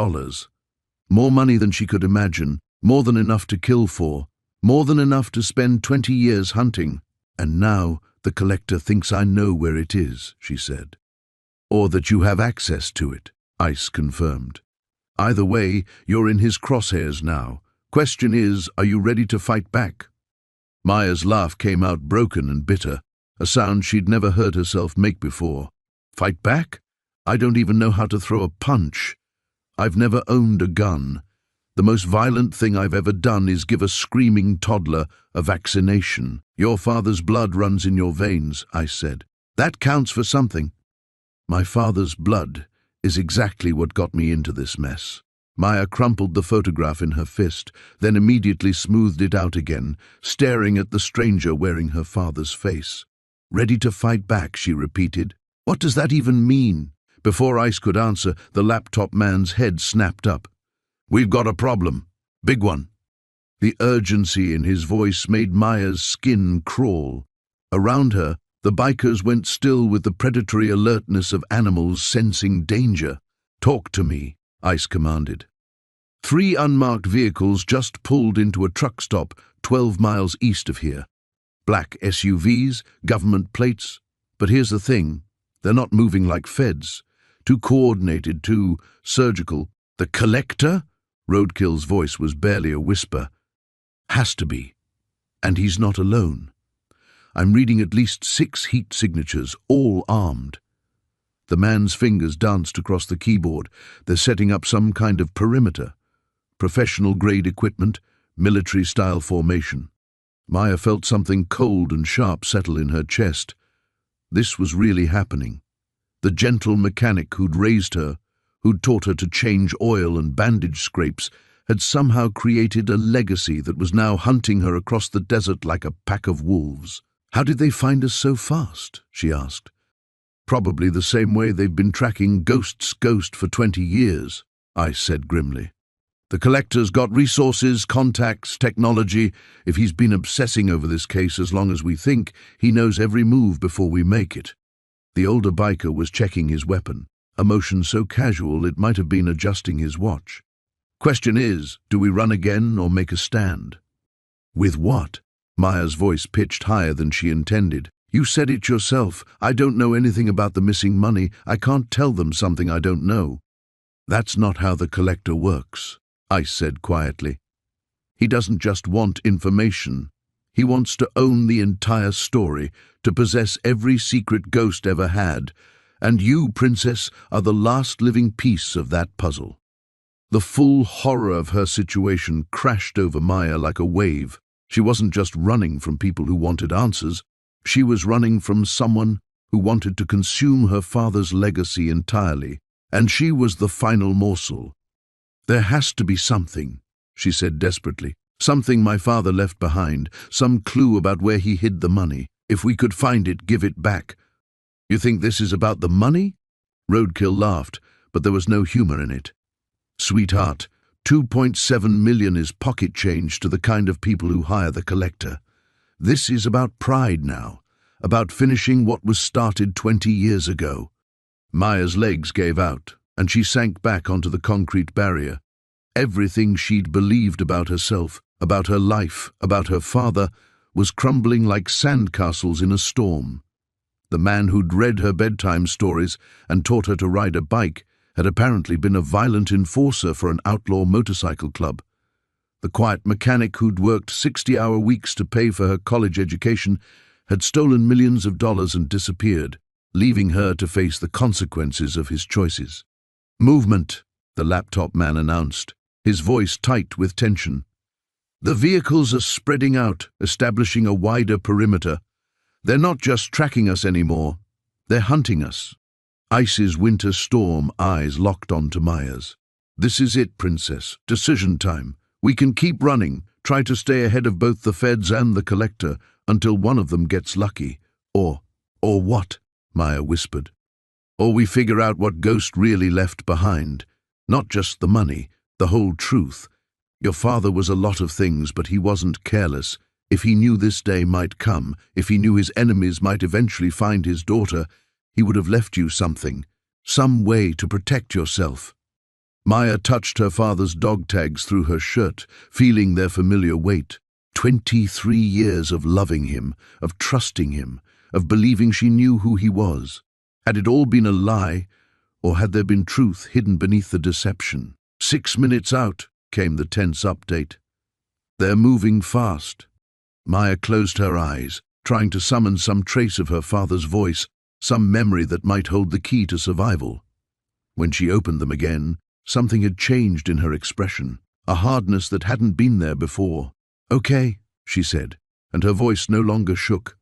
More money than she could imagine, more than enough to kill for, more than enough to spend 20 years hunting. And now the collector thinks I know where it is, she said. Or that you have access to it, Ice confirmed. Either way, you're in his crosshairs now. Question is, are you ready to fight back? Maya's laugh came out broken and bitter, a sound she'd never heard herself make before. Fight back? I don't even know how to throw a punch. I've never owned a gun. The most violent thing I've ever done is give a screaming toddler a vaccination. Your father's blood runs in your veins, I said. That counts for something. My father's blood is exactly what got me into this mess. Maya crumpled the photograph in her fist, then immediately smoothed it out again, staring at the stranger wearing her father's face. Ready to fight back, she repeated. What does that even mean? Before Ice could answer, the laptop man's head snapped up. We've got a problem. Big one. The urgency in his voice made Maya's skin crawl. Around her, the bikers went still with the predatory alertness of animals sensing danger. Talk to me, Ice commanded. 3 unmarked vehicles just pulled into a truck stop 12 miles east of here. Black SUVs, government plates. But here's the thing, they're not moving like feds. Too coordinated, too surgical. The collector? Roadkill's voice was barely a whisper. Has to be. And he's not alone. I'm reading at least 6 heat signatures, all armed. The man's fingers danced across the keyboard. They're setting up some kind of perimeter. Professional-grade equipment, military-style formation. Maya felt something cold and sharp settle in her chest. This was really happening. The gentle mechanic who'd raised her, who'd taught her to change oil and bandage scrapes, had somehow created a legacy that was now hunting her across the desert like a pack of wolves. How did they find us so fast? She asked. Probably the same way they've been tracking Ghost's ghost for 20 years, Ice said grimly. The collector's got resources, contacts, technology. If he's been obsessing over this case as long as we think, he knows every move before we make it. The older biker was checking his weapon, a motion so casual it might have been adjusting his watch. Question is, do we run again or make a stand? With what? Maya's voice pitched higher than she intended. You said it yourself. I don't know anything about the missing money. I can't tell them something I don't know. That's not how the collector works, Ice said quietly. He doesn't just want information. He wants to own the entire story, to possess every secret Ghost ever had. And you, Princess, are the last living piece of that puzzle. The full horror of her situation crashed over Maya like a wave. She wasn't just running from people who wanted answers. She was running from someone who wanted to consume her father's legacy entirely, and she was the final morsel. There has to be something, she said desperately. Something my father left behind, some clue about where he hid the money. If we could find it, give it back. You think this is about the money? Roadkill laughed, but there was no humor in it. Sweetheart, 2.7 million is pocket change to the kind of people who hire the collector. This is about pride now, about finishing what was started 20 years ago. Maya's legs gave out, and she sank back onto the concrete barrier. Everything she'd believed about herself, about her life, about her father, was crumbling like sandcastles in a storm. The man who'd read her bedtime stories and taught her to ride a bike had apparently been a violent enforcer for an outlaw motorcycle club. The quiet mechanic who'd worked 60-hour weeks to pay for her college education had stolen millions of dollars and disappeared, leaving her to face the consequences of his choices. Movement, the laptop man announced, his voice tight with tension. The vehicles are spreading out, establishing a wider perimeter. They're not just tracking us anymore, they're hunting us. Ice's winter storm eyes locked onto Maya's. This is it, Princess. Decision time. We can keep running, try to stay ahead of both the feds and the collector until one of them gets lucky. Or what? Maya whispered. Or we figure out what Ghost really left behind. Not just the money, the whole truth. Your father was a lot of things, but he wasn't careless. If he knew this day might come, if he knew his enemies might eventually find his daughter, he would have left you something, some way to protect yourself. Maya touched her father's dog tags through her shirt, feeling their familiar weight. 23 years of loving him, of trusting him, of believing she knew who he was. Had it all been a lie, or had there been truth hidden beneath the deception? 6 minutes out, came the tense update. They're moving fast. Maya closed her eyes, trying to summon some trace of her father's voice, some memory that might hold the key to survival. When she opened them again, something had changed in her expression, a hardness that hadn't been there before. "Okay," she said, and her voice no longer shook.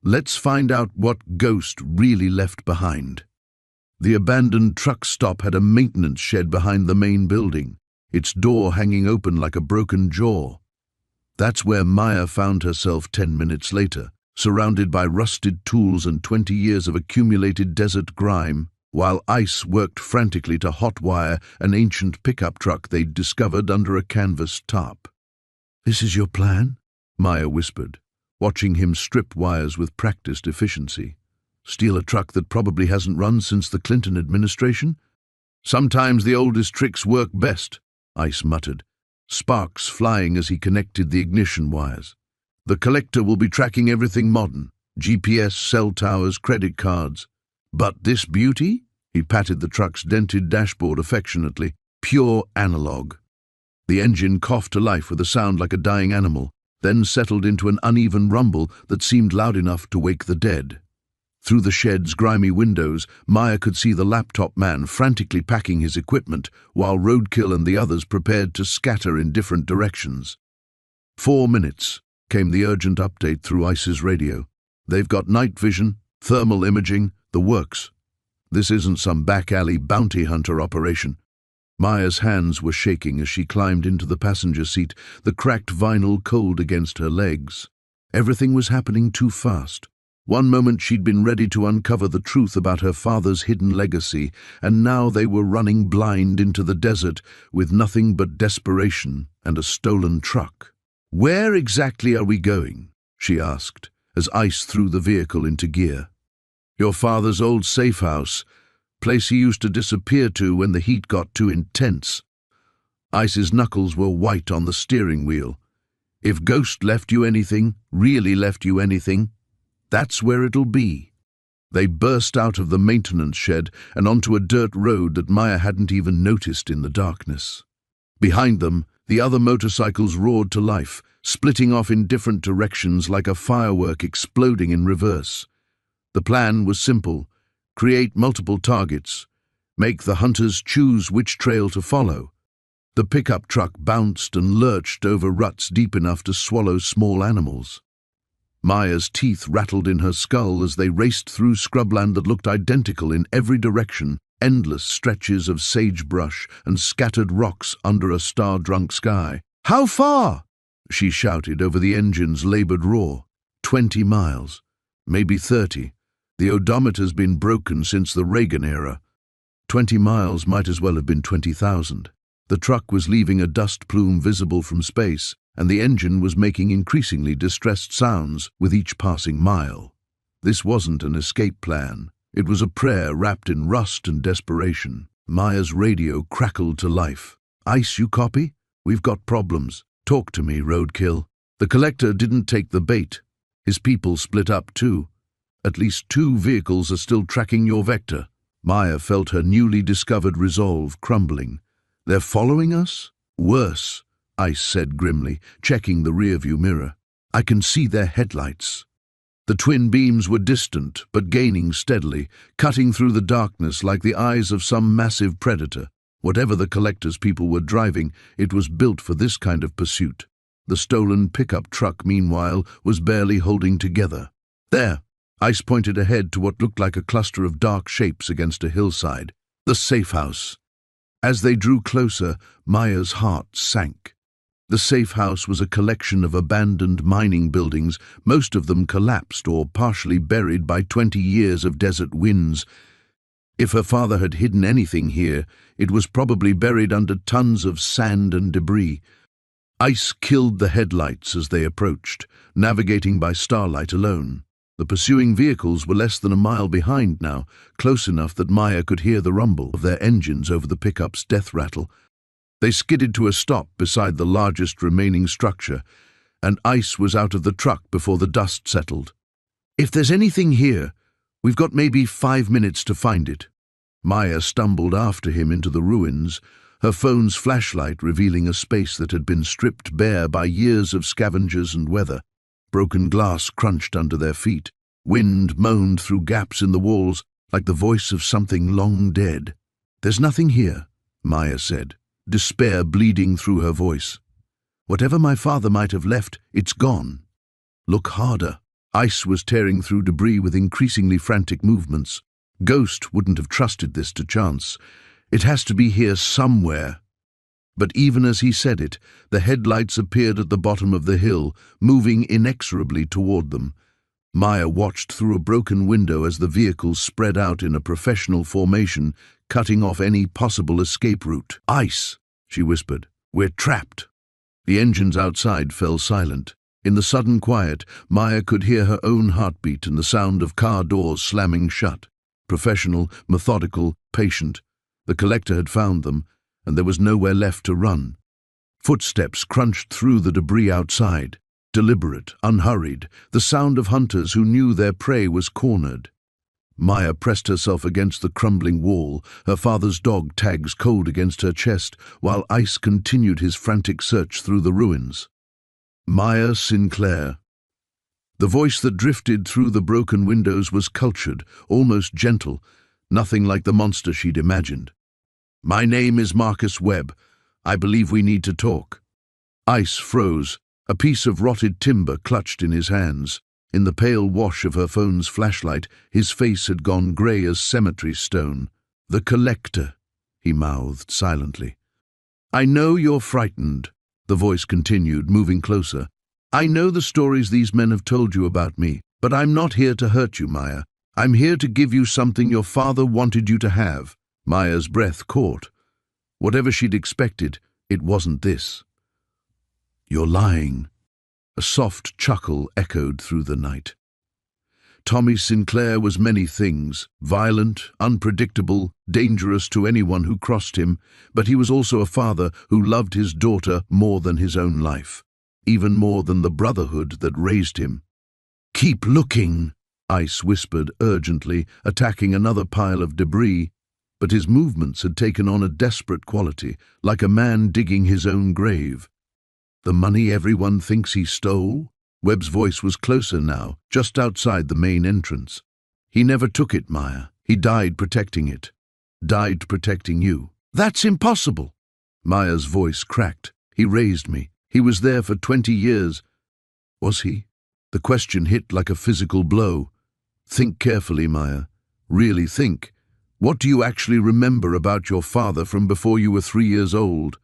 "Let's find out what Ghost really left behind." The abandoned truck stop had a maintenance shed behind the main building, its door hanging open like a broken jaw. That's where Maya found herself 10 minutes later, surrounded by rusted tools and 20 years of accumulated desert grime, while ICE worked frantically to hotwire an ancient pickup truck they'd discovered under a canvas tarp. "This is your plan?" Maya whispered, watching him strip wires with practiced efficiency. "Steal a truck that probably hasn't run since the Clinton administration?" "Sometimes the oldest tricks work best," ICE muttered, sparks flying as he connected the ignition wires. "The collector will be tracking everything modern, GPS, cell towers, credit cards. But this beauty?" He patted the truck's dented dashboard affectionately. "Pure analog." The engine coughed to life with a sound like a dying animal, then settled into an uneven rumble that seemed loud enough to wake the dead. Through the shed's grimy windows, Maya could see the laptop man frantically packing his equipment, while Roadkill and the others prepared to scatter in different directions. 4 minutes, came the urgent update through ICE's radio. "They've got night vision, thermal imaging, the works. This isn't some back-alley bounty hunter operation." Maya's hands were shaking as she climbed into the passenger seat, the cracked vinyl cold against her legs. Everything was happening too fast. One moment she'd been ready to uncover the truth about her father's hidden legacy, and now they were running blind into the desert with nothing but desperation and a stolen truck. "Where exactly are we going?" she asked, as ICE threw the vehicle into gear. "Your father's old safe house, place he used to disappear to when the heat got too intense." ICE's knuckles were white on the steering wheel. "If Ghost left you anything, really left you anything, that's where it'll be." They burst out of the maintenance shed and onto a dirt road that Maya hadn't even noticed in the darkness. Behind them, the other motorcycles roared to life, splitting off in different directions like a firework exploding in reverse. The plan was simple: create multiple targets, make the hunters choose which trail to follow. The pickup truck bounced and lurched over ruts deep enough to swallow small animals. Maya's teeth rattled in her skull as they raced through scrubland that looked identical in every direction, endless stretches of sagebrush and scattered rocks under a star-drunk sky. "How far?" she shouted over the engine's labored roar. 20 miles, maybe 30. The odometer's been broken since the Reagan era. 20 miles might as well have been 20,000. The truck was leaving a dust plume visible from space, and the engine was making increasingly distressed sounds with each passing mile. This wasn't an escape plan. It was a prayer wrapped in rust and desperation. Maya's radio crackled to life. "ICE, you copy? We've got problems. Talk to me, Roadkill." The collector didn't take the bait. His people split up too. "At least 2 vehicles are still tracking your vector." Maya felt her newly discovered resolve crumbling. "They're following us?" "Worse," ICE said grimly, checking the rearview mirror. "I can see their headlights." The twin beams were distant, but gaining steadily, cutting through the darkness like the eyes of some massive predator. Whatever the collector's people were driving, it was built for this kind of pursuit. The stolen pickup truck, meanwhile, was barely holding together. "There!" ICE pointed ahead to what looked like a cluster of dark shapes against a hillside. "The safe house." As they drew closer, Maya's heart sank. The safe house was a collection of abandoned mining buildings, most of them collapsed or partially buried by 20 years of desert winds. If her father had hidden anything here, it was probably buried under tons of sand and debris. ICE killed the headlights as they approached, navigating by starlight alone. The pursuing vehicles were less than a mile behind now, close enough that Maya could hear the rumble of their engines over the pickup's death rattle. They skidded to a stop beside the largest remaining structure, and ICE was out of the truck before the dust settled. "If there's anything here, we've got maybe 5 minutes to find it." Maya stumbled after him into the ruins, her phone's flashlight revealing a space that had been stripped bare by years of scavengers and weather. Broken glass crunched under their feet. Wind moaned through gaps in the walls like the voice of something long dead. "There's nothing here," Maya said, despair bleeding through her voice. "Whatever my father might have left, it's gone." "Look harder." Ice was tearing through debris with increasingly frantic movements. Ghost wouldn't have trusted this to chance. "It has to be here somewhere." But even as he said it, the headlights appeared at the bottom of the hill, moving inexorably toward them. Maya watched through a broken window as the vehicles spread out in a professional formation, cutting off any possible escape route. "Ice," she whispered. "We're trapped." The engines outside fell silent. In the sudden quiet, Maya could hear her own heartbeat and the sound of car doors slamming shut. Professional, methodical, patient. The collector had found them, and there was nowhere left to run. Footsteps crunched through the debris outside. Deliberate, unhurried, the sound of hunters who knew their prey was cornered. Maya pressed herself against the crumbling wall, her father's dog tags cold against her chest, while Ice continued his frantic search through the ruins. Maya Sinclair. The voice that drifted through the broken windows was cultured, almost gentle, nothing like the monster she'd imagined. "My name is Marcus Webb. I believe we need to talk." Ice froze, a piece of rotted timber clutched in his hands. In the pale wash of her phone's flashlight, his face had gone grey as cemetery stone. "The collector," he mouthed silently. "I know you're frightened," the voice continued, moving closer. "I know the stories these men have told you about me, but I'm not here to hurt you, Maya. I'm here to give you something your father wanted you to have." Maya's breath caught. Whatever she'd expected, it wasn't this. "You're lying." A soft chuckle echoed through the night. Tommy Sinclair was many things, violent, unpredictable, dangerous to anyone who crossed him, but he was also a father who loved his daughter more than his own life, even more than the Brotherhood that raised him. "Keep looking," Ice whispered urgently, attacking another pile of debris, but his movements had taken on a desperate quality, like a man digging his own grave. "The money everyone thinks he stole?" Webb's voice was closer now, just outside the main entrance. "He never took it, Maya. He died protecting it. Died protecting you." "That's impossible." Maya's voice cracked. "He raised me. He was there for 20 years. Was he?" The question hit like a physical blow. "Think carefully, Maya. Really think. What do you actually remember about your father from before you were 3 years old?"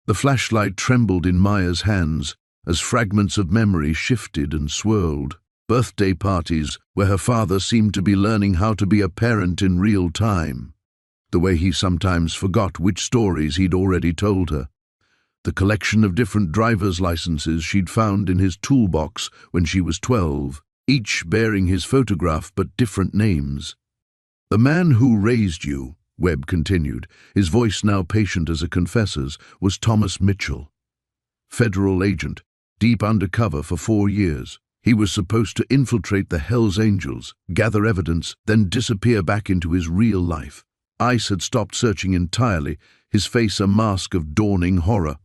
The flashlight trembled in Maya's hands as fragments of memory shifted and swirled. Birthday parties where her father seemed to be learning how to be a parent in real time. The way he sometimes forgot which stories he'd already told her. The collection of different driver's licenses she'd found in his toolbox when she was 12, each bearing his photograph but different names. "The man who raised you," Webb continued, his voice now patient as a confessor's, was Thomas Mitchell. Federal agent, deep undercover for 4 years. He was supposed to infiltrate the Hells Angels, gather evidence, then disappear back into his real life. Ice had stopped searching entirely, his face a mask of dawning horror.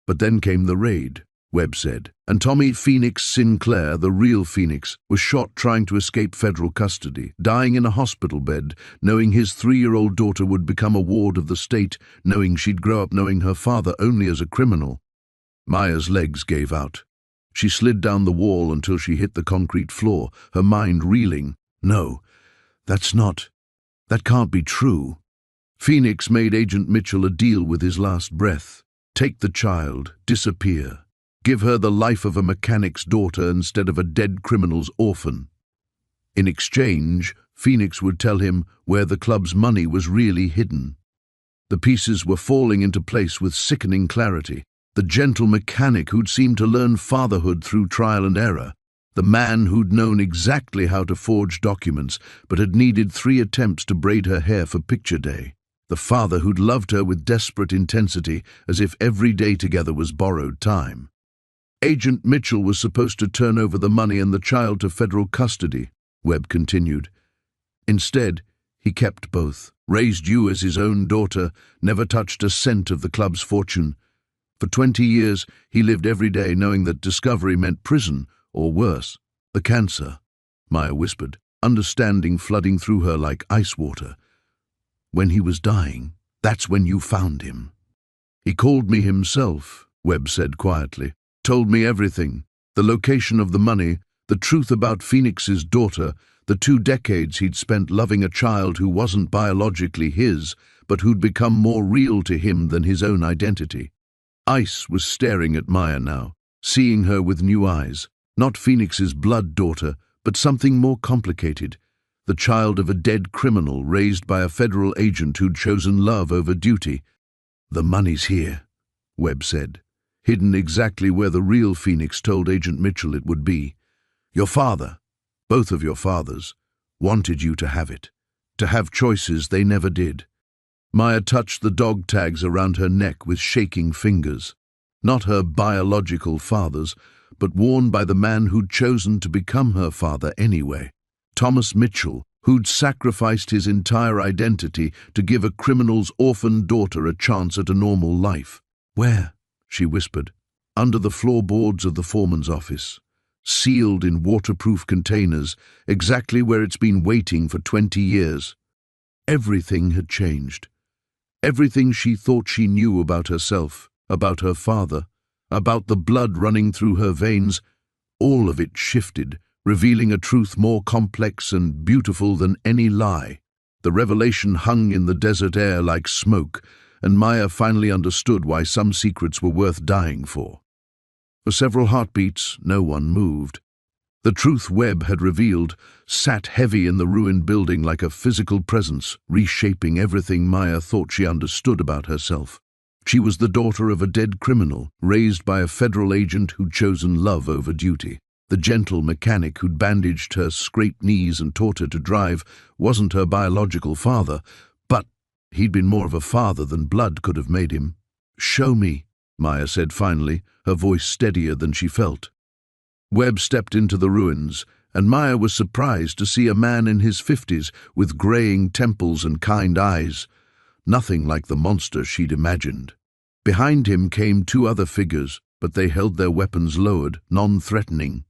"But then came the raid," Webb said, "and Tommy Phoenix Sinclair, the real Phoenix, was shot trying to escape federal custody, dying in a hospital bed, knowing his 3-year-old daughter would become a ward of the state, knowing she'd grow up knowing her father only as a criminal." Maya's legs gave out. She slid down the wall until she hit the concrete floor, her mind reeling. "No, that can't be true." Phoenix made Agent Mitchell a deal with his last breath. Take the child, disappear. Give her the life of a mechanic's daughter instead of a dead criminal's orphan. In exchange, Phoenix would tell him where the club's money was really hidden. The pieces were falling into place with sickening clarity. The gentle mechanic who'd seemed to learn fatherhood through trial and error. The man who'd known exactly how to forge documents, but had needed 3 attempts to braid her hair for picture day. The father who'd loved her with desperate intensity, as if every day together was borrowed time. Agent Mitchell was supposed to turn over the money and the child to federal custody, Webb continued. Instead, he kept both, raised you as his own daughter, never touched a cent of the club's fortune. For 20 years, he lived every day knowing that discovery meant prison, or worse, the cancer," Maya whispered, understanding flooding through her like ice water. "When he was dying, that's when you found him." "He called me himself," Webb said quietly. "Told me everything. The location of the money, the truth about Phoenix's daughter, the 2 decades he'd spent loving a child who wasn't biologically his, but who'd become more real to him than his own identity." Ice was staring at Maya now, seeing her with new eyes. Not Phoenix's blood daughter, but something more complicated. The child of a dead criminal raised by a federal agent who'd chosen love over duty. "The money's here," Webb said, hidden exactly where the real Phoenix told Agent Mitchell it would be. "Your father, both of your fathers, wanted you to have it, to have choices they never did." Maya touched the dog tags around her neck with shaking fingers. Not her biological father's, but worn by the man who'd chosen to become her father anyway. Thomas Mitchell, who'd sacrificed his entire identity to give a criminal's orphaned daughter a chance at a normal life. "Where?" she whispered. "Under the floorboards of the foreman's office, sealed in waterproof containers, exactly where it's been waiting for 20 years. Everything had changed. Everything she thought she knew about herself, about her father, about the blood running through her veins, all of it shifted, revealing a truth more complex and beautiful than any lie. The revelation hung in the desert air like smoke, and Maya finally understood why some secrets were worth dying for. For several heartbeats, no one moved. The truth Webb had revealed sat heavy in the ruined building like a physical presence, reshaping everything Maya thought she understood about herself. She was the daughter of a dead criminal, raised by a federal agent who'd chosen love over duty. The gentle mechanic who'd bandaged her scraped knees and taught her to drive wasn't her biological father, but he'd been more of a father than blood could have made him. "Show me," Maya said finally, her voice steadier than she felt. Webb stepped into the ruins, and Maya was surprised to see a man in his 50s with graying temples and kind eyes. Nothing like the monster she'd imagined. Behind him came 2 other figures, but they held their weapons lowered, non-threatening.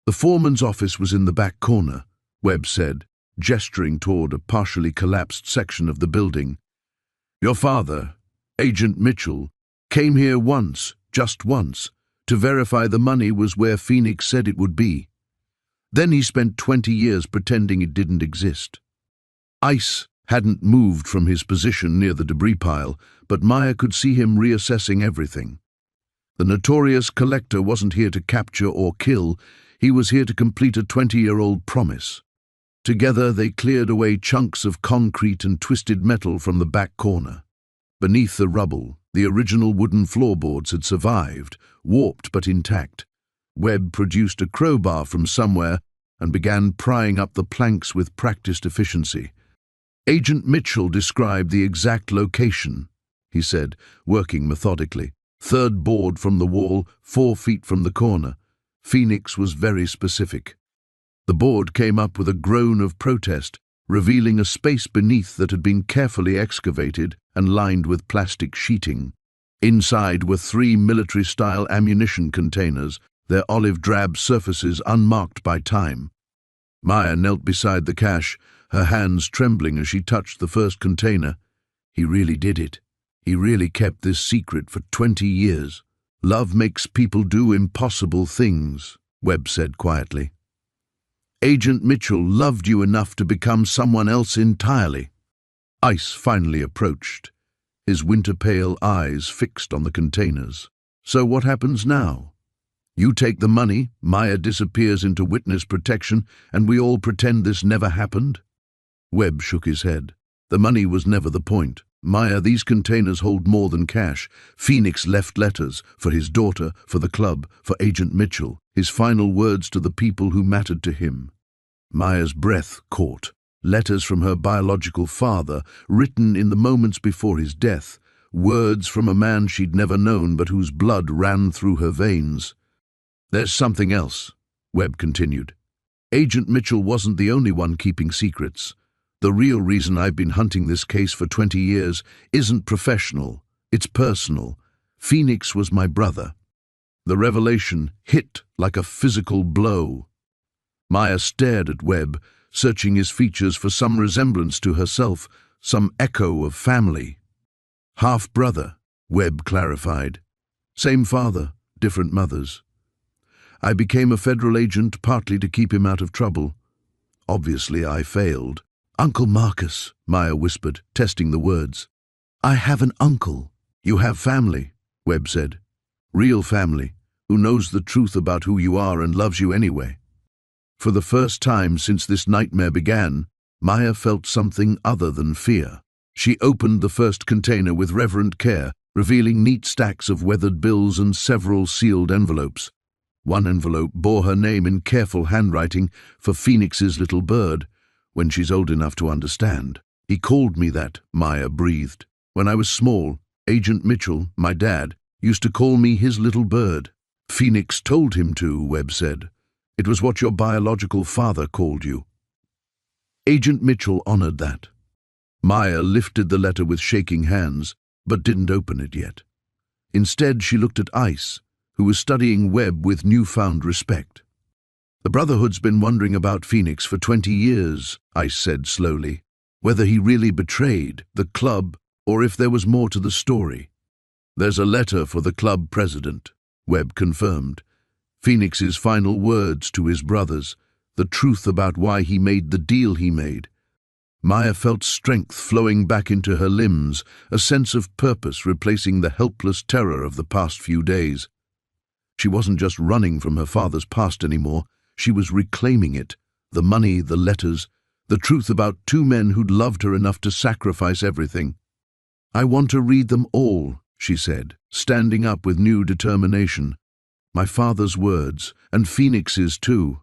"The foreman's office was in the back corner," Webb said, gesturing toward a partially collapsed section of the building. "Your father, Agent Mitchell, came here once, just once, to verify the money was where Phoenix said it would be. Then he spent 20 years pretending it didn't exist." Ice hadn't moved from his position near the debris pile, but Maya could see him reassessing everything. The notorious collector wasn't here to capture or kill, he was here to complete a 20-year-old promise. Together they cleared away chunks of concrete and twisted metal from the back corner. Beneath the rubble, the original wooden floorboards had survived, warped but intact. Webb produced a crowbar from somewhere and began prying up the planks with practiced efficiency. "Agent Mitchell described the exact location," he said, working methodically. "3rd board from the wall, 4 feet from the corner." Phoenix was very specific. The board came up with a groan of protest, revealing a space beneath that had been carefully excavated and lined with plastic sheeting. Inside were 3 military-style ammunition containers, their olive-drab surfaces unmarked by time. Maya knelt beside the cache, her hands trembling as she touched the first container. "He really did it. He really kept this secret for 20 years. Love makes people do impossible things," Webb said quietly. "Agent Mitchell loved you enough to become someone else entirely." Ice finally approached, his winter-pale eyes fixed on the containers. "So what happens now? You take the money, Maya disappears into witness protection, and we all pretend this never happened?" Webb shook his head. "The money was never the point. Maya, these containers hold more than cash. Phoenix left letters for his daughter, for the club, for Agent Mitchell, his final words to the people who mattered to him." Maya's breath caught. Letters from her biological father, written in the moments before his death, words from a man she'd never known but whose blood ran through her veins. "There's something else," Webb continued. "Agent Mitchell wasn't the only one keeping secrets. The real reason I've been hunting this case for 20 years isn't professional, it's personal. Phoenix was my brother. The revelation hit like a physical blow. Maya stared at Webb, searching his features for some resemblance to herself, some echo of family. Half-brother, Webb clarified. Same father, different mothers. I became a federal agent partly to keep him out of trouble. Obviously, I failed. Uncle Marcus, Maya whispered, testing the words. I have an uncle. You have family, Webb said. Real family, who knows the truth about who you are and loves you anyway. For the first time since this nightmare began, Maya felt something other than fear. She opened the first container with reverent care, revealing neat stacks of weathered bills and several sealed envelopes. One envelope bore her name in careful handwriting for Phoenix's little bird, when she's old enough to understand. He called me that, Maya breathed. When I was small, Agent Mitchell, my dad, used to call me his little bird. Phoenix told him to, Webb said. It was what your biological father called you. Agent Mitchell honored that. Maya lifted the letter with shaking hands, but didn't open it yet. Instead, she looked at Ice, who was studying Webb with newfound respect. The Brotherhood's been wondering about Phoenix for 20 years, Ice said slowly, whether he really betrayed the club or if there was more to the story. There's a letter for the club president, Webb confirmed. Phoenix's final words to his brothers, the truth about why he made the deal he made. Maya felt strength flowing back into her limbs, a sense of purpose replacing the helpless terror of the past few days. She wasn't just running from her father's past anymore, she was reclaiming it, the money, the letters, the truth about two men who'd loved her enough to sacrifice everything. I want to read them all, she said, standing up with new determination. My father's words, and Phoenix's too.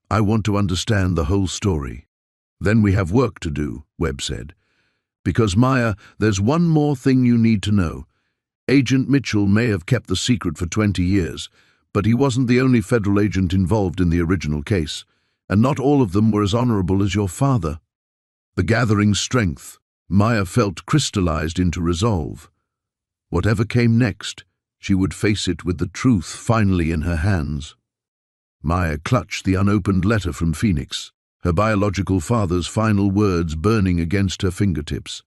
I want to understand the whole story. Then we have work to do, Webb said. Because, Maya, there's one more thing you need to know. Agent Mitchell may have kept the secret for 20 years, but he wasn't the only federal agent involved in the original case, and not all of them were as honorable as your father. The gathering strength, Maya felt crystallized into resolve. Whatever came next, she would face it with the truth finally in her hands. Maya clutched the unopened letter from Phoenix, her biological father's final words burning against her fingertips.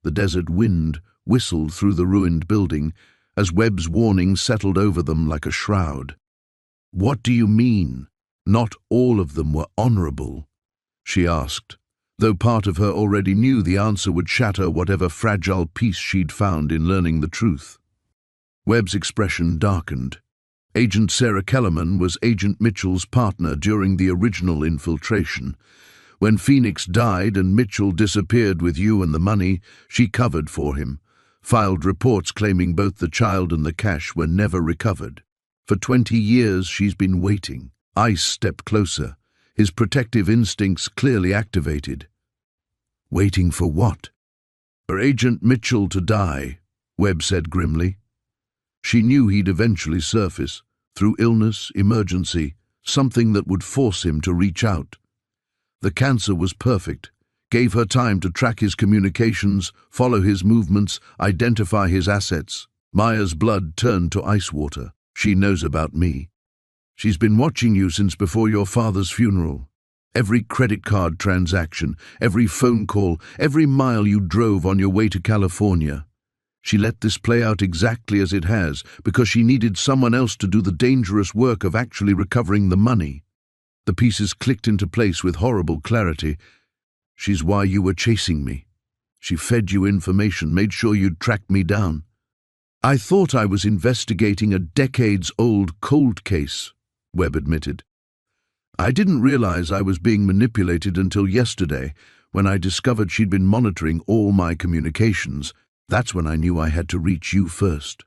The desert wind whistled through the ruined building as Webb's warning settled over them like a shroud. What do you mean? Not all of them were honorable, she asked, though part of her already knew the answer would shatter whatever fragile peace she'd found in learning the truth. Webb's expression darkened. Agent Sarah Kellerman was Agent Mitchell's partner during the original infiltration. When Phoenix died and Mitchell disappeared with you and the money, she covered for him, filed reports claiming both the child and the cash were never recovered. For 20 years she's been waiting. Ice stepped closer, his protective instincts clearly activated. Waiting for what? For Agent Mitchell to die, Webb said grimly. She knew he'd eventually surface, through illness, emergency, something that would force him to reach out. The cancer was perfect, gave her time to track his communications, follow his movements, identify his assets. Maya's blood turned to ice water. She knows about me. She's been watching you since before your father's funeral. Every credit card transaction, every phone call, every mile you drove on your way to California. She let this play out exactly as it has because she needed someone else to do the dangerous work of actually recovering the money. The pieces clicked into place with horrible clarity. She's why you were chasing me. She fed you information, made sure you'd track me down. I thought I was investigating a decades-old cold case, Webb admitted. I didn't realize I was being manipulated until yesterday, when I discovered she'd been monitoring all my communications. That's when I knew I had to reach you first.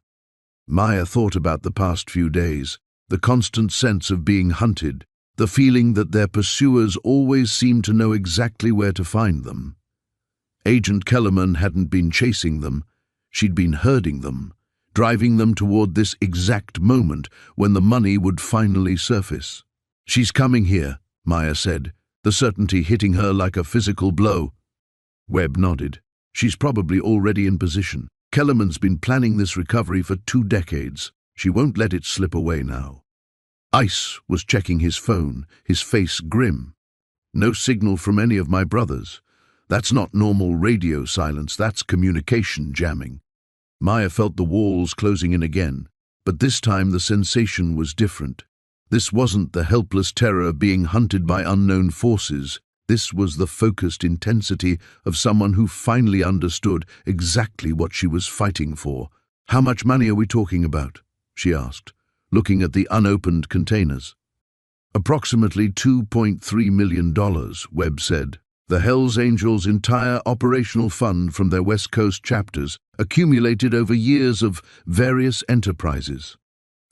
Maya thought about the past few days, the constant sense of being hunted, the feeling that their pursuers always seemed to know exactly where to find them. Agent Kellerman hadn't been chasing them, she'd been herding them, driving them toward this exact moment when the money would finally surface. She's coming here, Maya said, the certainty hitting her like a physical blow. Webb nodded. She's probably already in position. Kellerman's been planning this recovery for 2 decades. She won't let it slip away now. Ice was checking his phone, his face grim. No signal from any of my brothers. That's not normal radio silence, that's communication jamming. Maya felt the walls closing in again, but this time the sensation was different. This wasn't the helpless terror of being hunted by unknown forces. This was the focused intensity of someone who finally understood exactly what she was fighting for. "How much money are we talking about?" she asked, looking at the unopened containers. "Approximately $2.3 million, Webb said. The Hells Angels' entire operational fund from their West Coast chapters, accumulated over years of various enterprises."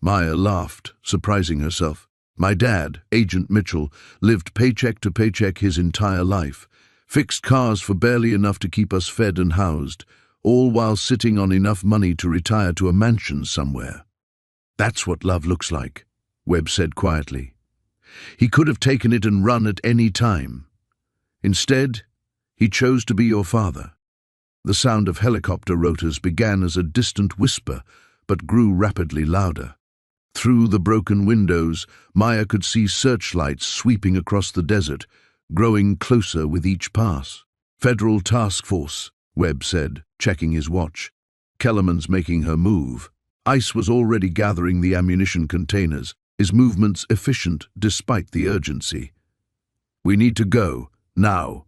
Maya laughed, surprising herself. "My dad, Agent Mitchell, lived paycheck to paycheck his entire life, fixed cars for barely enough to keep us fed and housed, all while sitting on enough money to retire to a mansion somewhere." "That's what love looks like," Webb said quietly. "He could have taken it and run at any time. Instead, he chose to be your father." The sound of helicopter rotors began as a distant whisper, but grew rapidly louder. Through the broken windows, Maya could see searchlights sweeping across the desert, growing closer with each pass. "Federal task force," Webb said, checking his watch. "Kellerman's making her move." Ice was already gathering the ammunition containers, his movements efficient despite the urgency. "We need to go, now."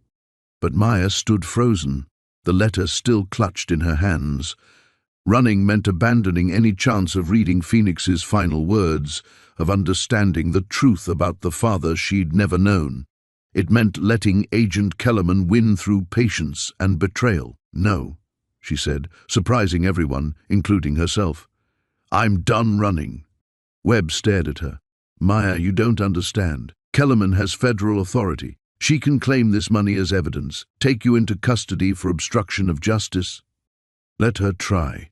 But Maya stood frozen, the letter still clutched in her hands. Running meant abandoning any chance of reading Phoenix's final words, of understanding the truth about the father she'd never known. It meant letting Agent Kellerman win through patience and betrayal. "No," she said, surprising everyone, including herself. "I'm done running." Webb stared at her. "Maya, you don't understand. Kellerman has federal authority. She can claim this money as evidence, take you into custody for obstruction of justice." "Let her try."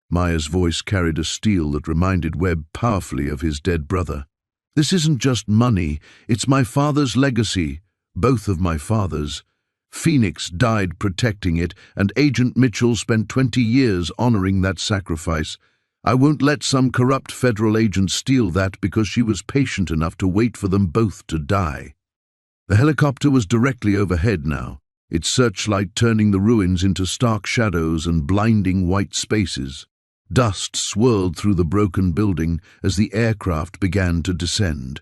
Maya's voice carried a steel that reminded Webb powerfully of his dead brother. "This isn't just money, it's my father's legacy, both of my fathers. Phoenix died protecting it, and Agent Mitchell spent 20 years honoring that sacrifice. I won't let some corrupt federal agent steal that because she was patient enough to wait for them both to die." The helicopter was directly overhead now, its searchlight turning the ruins into stark shadows and blinding white spaces. Dust swirled through the broken building as the aircraft began to descend.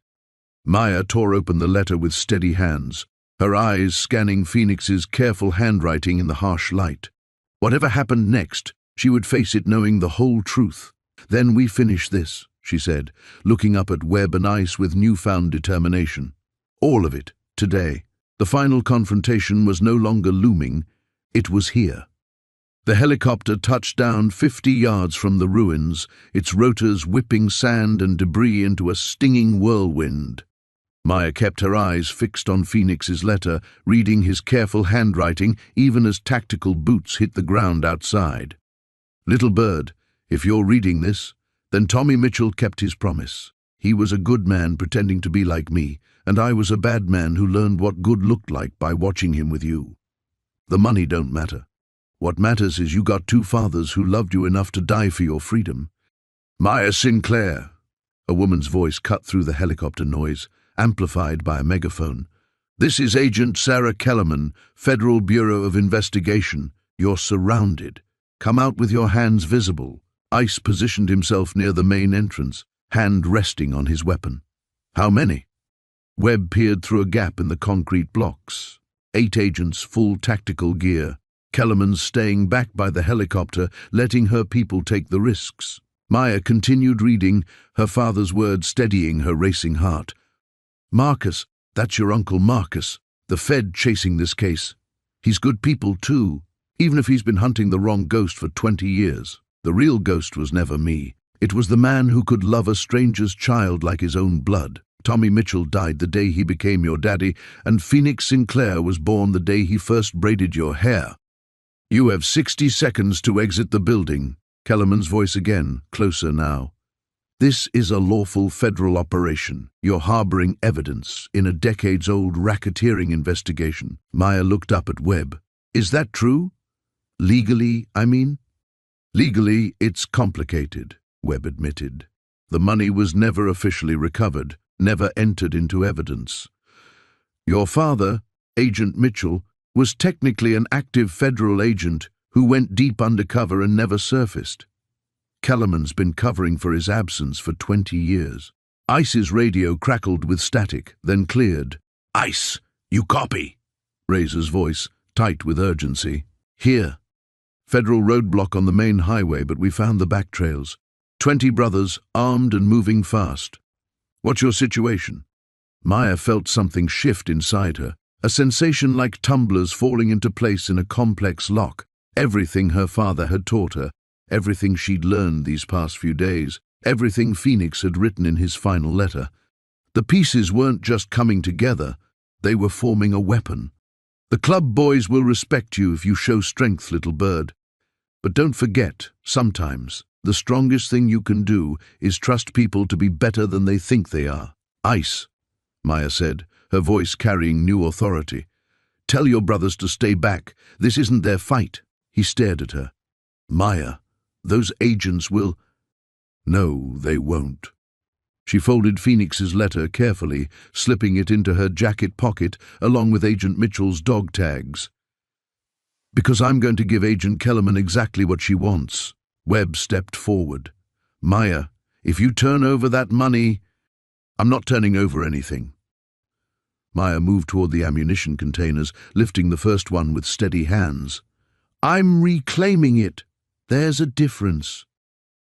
Maya tore open the letter with steady hands, her eyes scanning Phoenix's careful handwriting in the harsh light. Whatever happened next, she would face it knowing the whole truth. "Then we finish this," she said, looking up at Webb and Ice with newfound determination. "All of it, today." The final confrontation was no longer looming, it was here. The helicopter touched down 50 yards from the ruins, its rotors whipping sand and debris into a stinging whirlwind. Maya kept her eyes fixed on Phoenix's letter, reading his careful handwriting even as tactical boots hit the ground outside. "Little bird, if you're reading this, then Tommy Mitchell kept his promise. He was a good man pretending to be like me, and I was a bad man who learned what good looked like by watching him with you. The money don't matter. What matters is you got 2 fathers who loved you enough to die for your freedom." "Maya Sinclair," a woman's voice cut through the helicopter noise, amplified by a megaphone. "This is Agent Sarah Kellerman, Federal Bureau of Investigation. You're surrounded. Come out with your hands visible." Ice positioned himself near the main entrance, hand resting on his weapon. "How many?" Webb peered through a gap in the concrete blocks. 8 agents, full tactical gear. Kellerman's staying back by the helicopter, letting her people take the risks. Maya continued reading, her father's words steadying her racing heart. "Marcus, that's your Uncle Marcus, the Fed chasing this case. He's good people too, even if he's been hunting the wrong ghost for 20 years. The real ghost was never me. It was the man who could love a stranger's child like his own blood. Tommy Mitchell died the day he became your daddy, and Phoenix Sinclair was born the day he first braided your hair. You have 60 seconds to exit the building." Kellerman's voice again, closer now. This is a lawful federal operation. You're harboring evidence in a decades-old racketeering investigation. Maya looked up at Webb. Is that true? Legally, I mean? Legally, it's complicated, Webb admitted. The money was never officially recovered, never entered into evidence. Your father, Agent Mitchell, was technically an active federal agent who went deep undercover and never surfaced. Kellerman's been covering for his absence for 20 years. Ice's radio crackled with static, then cleared. Ice, you copy? Razor's voice, tight with urgency. Here. Federal roadblock on the main highway, but we found the back trails. 20 brothers, armed and moving fast. What's your situation? Maya felt something shift inside her, a sensation like tumblers falling into place in a complex lock. Everything her father had taught her, everything she'd learned these past few days, everything Phoenix had written in his final letter. The pieces weren't just coming together, they were forming a weapon. The club boys will respect you if you show strength, little bird. But don't forget, sometimes, the strongest thing you can do is trust people to be better than they think they are. Ice, Maya said, her voice carrying new authority. Tell your brothers to stay back. This isn't their fight. He stared at her. Maya, those agents will... No, they won't. She folded Phoenix's letter carefully, slipping it into her jacket pocket along with Agent Mitchell's dog tags. Because I'm going to give Agent Kellerman exactly what she wants. Webb stepped forward. Maya, if you turn over that money... I'm not turning over anything. Maya moved toward the ammunition containers, lifting the first one with steady hands. I'm reclaiming it. There's a difference.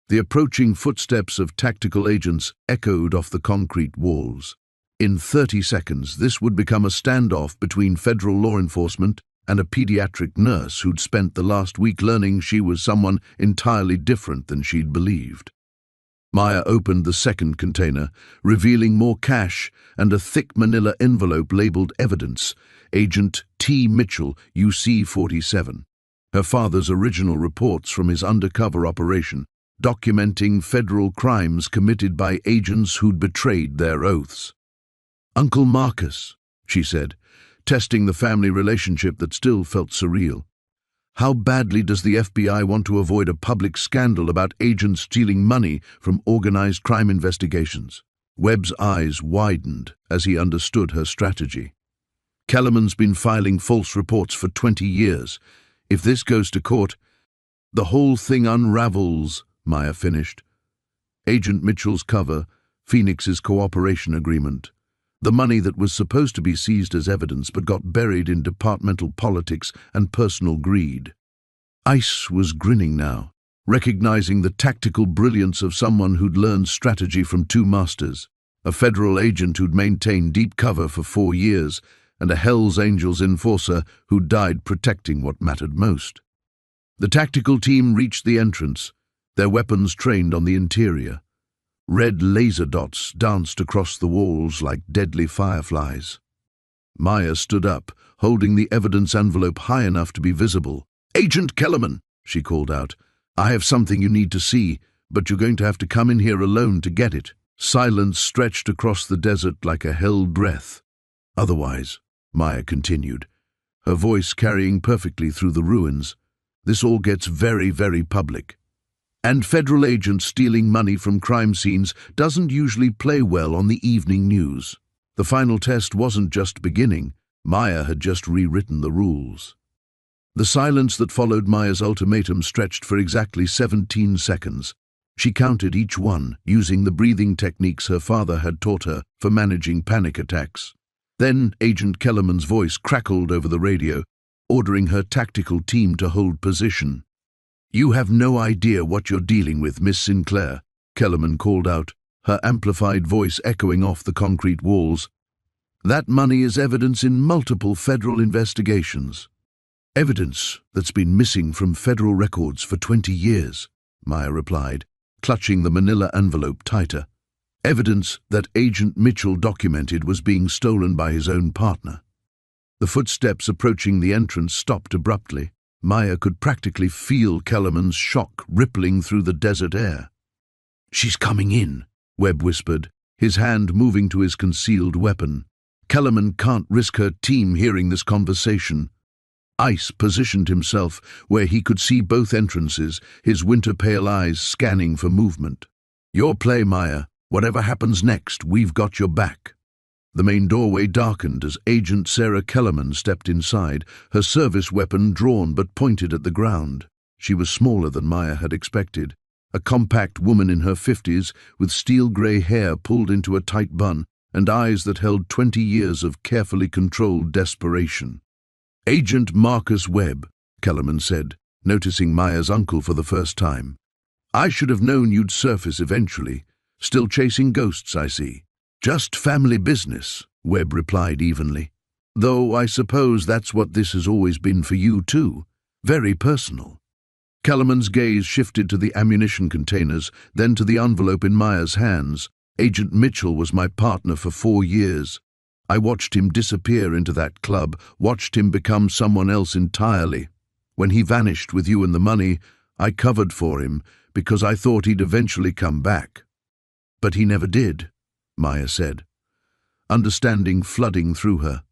The approaching footsteps of tactical agents echoed off the concrete walls. In 30 seconds, this would become a standoff between federal law enforcement and a pediatric nurse who'd spent the last week learning she was someone entirely different than she'd believed. Maya opened the second container, revealing more cash and a thick manila envelope labeled Evidence, Agent T. Mitchell, UC 47. Her father's original reports from his undercover operation, documenting federal crimes committed by agents who'd betrayed their oaths. Uncle Marcus, she said, testing the family relationship that still felt surreal. How badly does the FBI want to avoid a public scandal about agents stealing money from organized crime investigations? Webb's eyes widened as he understood her strategy. Kellerman's been filing false reports for 20 years. If this goes to court, the whole thing unravels, Maya finished. Agent Mitchell's cover, Phoenix's cooperation agreement. The money that was supposed to be seized as evidence but got buried in departmental politics and personal greed. Ice was grinning now, recognizing the tactical brilliance of someone who'd learned strategy from two masters, a federal agent who'd maintained deep cover for 4 years, and a Hells Angels enforcer who died protecting what mattered most. The tactical team reached the entrance, their weapons trained on the interior. Red laser dots danced across the walls like deadly fireflies. Maya stood up, holding the evidence envelope high enough to be visible. Agent Kellerman, she called out. I have something you need to see, but you're going to have to come in here alone to get it. Silence stretched across the desert like a held breath. Otherwise, Maya continued, her voice carrying perfectly through the ruins, this all gets very, very public. And federal agents stealing money from crime scenes doesn't usually play well on the evening news. The final test wasn't just beginning, Maya had just rewritten the rules. The silence that followed Maya's ultimatum stretched for exactly 17 seconds. She counted each one, using the breathing techniques her father had taught her for managing panic attacks. Then Agent Kellerman's voice crackled over the radio, ordering her tactical team to hold position. You have no idea what you're dealing with, Miss Sinclair, Kellerman called out, her amplified voice echoing off the concrete walls. That money is evidence in multiple federal investigations. Evidence that's been missing from federal records for 20 years, Maya replied, clutching the manila envelope tighter. Evidence that Agent Mitchell documented was being stolen by his own partner. The footsteps approaching the entrance stopped abruptly. Maya could practically feel Kellerman's shock rippling through the desert air. She's coming in, Webb whispered, his hand moving to his concealed weapon. Kellerman can't risk her team hearing this conversation. Ice positioned himself where he could see both entrances, his winter-pale eyes scanning for movement. Your play, Maya. Whatever happens next, we've got your back. The main doorway darkened as Agent Sarah Kellerman stepped inside, her service weapon drawn but pointed at the ground. She was smaller than Maya had expected, a compact woman in her 50s with steel-grey hair pulled into a tight bun and eyes that held 20 years of carefully controlled desperation. Agent Marcus Webb, Kellerman said, noticing Maya's uncle for the first time. I should have known you'd surface eventually. Still chasing ghosts, I see. Just family business, Webb replied evenly. Though I suppose that's what this has always been for you too. Very personal. Kellerman's gaze shifted to the ammunition containers, then to the envelope in Maya's hands. Agent Mitchell was my partner for 4 years. I watched him disappear into that club, watched him become someone else entirely. When he vanished with you and the money, I covered for him because I thought he'd eventually come back. But he never did, Maya said, understanding flooding through her.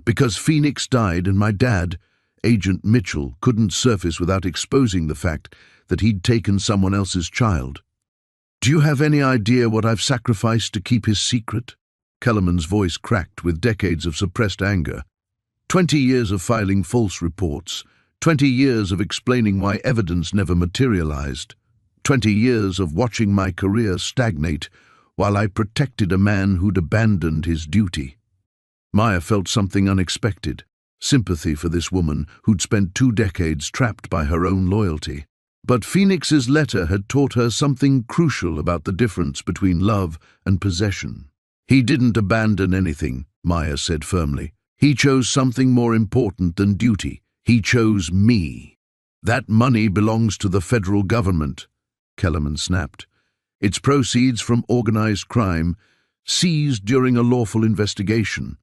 Because Phoenix died and my dad, Agent Mitchell, couldn't surface without exposing the fact that he'd taken someone else's child. Do you have any idea what I've sacrificed to keep his secret? Kellerman's voice cracked with decades of suppressed anger. 20 years of filing false reports, 20 years of explaining why evidence never materialized, 20 years of watching my career stagnate while I protected a man who'd abandoned his duty. Maya felt something unexpected, sympathy for this woman who'd spent 2 decades trapped by her own loyalty. But Phoenix's letter had taught her something crucial about the difference between love and possession. He didn't abandon anything, Maya said firmly. He chose something more important than duty. He chose me. That money belongs to the federal government, Kellerman snapped. Its proceeds from organized crime, seized during a lawful investigation.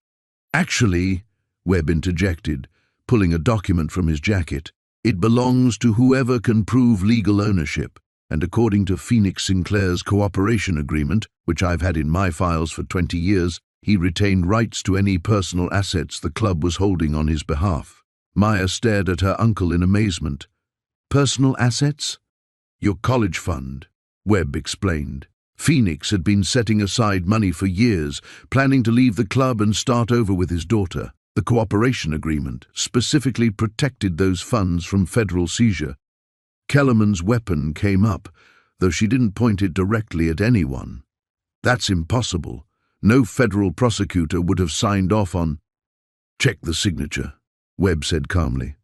Actually, Webb interjected, pulling a document from his jacket, it belongs to whoever can prove legal ownership, and according to Phoenix Sinclair's cooperation agreement, which I've had in my files for 20 years, he retained rights to any personal assets the club was holding on his behalf. Maya stared at her uncle in amazement. Personal assets? Your college fund, Webb explained. Phoenix had been setting aside money for years, planning to leave the club and start over with his daughter. The cooperation agreement specifically protected those funds from federal seizure. Kellerman's weapon came up, though she didn't point it directly at anyone. That's impossible. No federal prosecutor would have signed off on... Check the signature, Webb said calmly.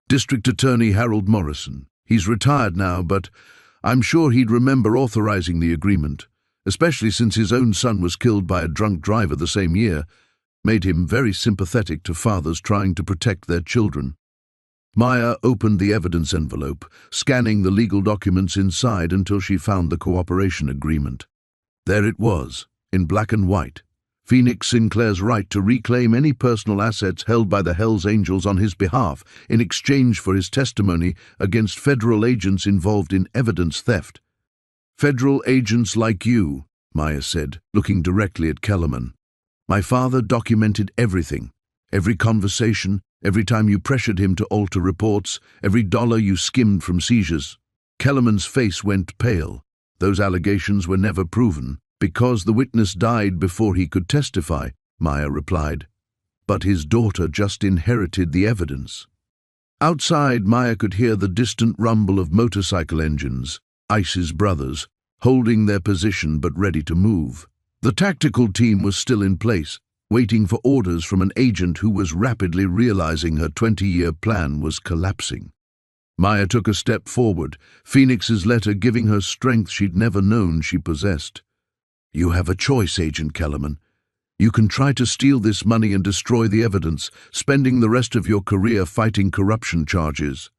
District Attorney Harold Morrison. He's retired now, but I'm sure he'd remember authorizing the agreement, especially since his own son was killed by a drunk driver the same year, made him very sympathetic to fathers trying to protect their children. Maya opened the evidence envelope, scanning the legal documents inside until she found the cooperation agreement. There it was, in black and white. Phoenix Sinclair's right to reclaim any personal assets held by the Hells Angels on his behalf in exchange for his testimony against federal agents involved in evidence theft. Federal agents like you, Maya said, looking directly at Kellerman. My father documented everything, every conversation, every time you pressured him to alter reports, every dollar you skimmed from seizures. Kellerman's face went pale. Those allegations were never proven. Because the witness died before he could testify, Maya replied. But his daughter just inherited the evidence. Outside, Maya could hear the distant rumble of motorcycle engines, Ice's brothers, holding their position but ready to move. The tactical team was still in place, waiting for orders from an agent who was rapidly realizing her 20-year plan was collapsing. Maya took a step forward, Phoenix's letter giving her strength she'd never known she possessed. You have a choice, Agent Kellerman. You can try to steal this money and destroy the evidence, spending the rest of your career fighting corruption charges.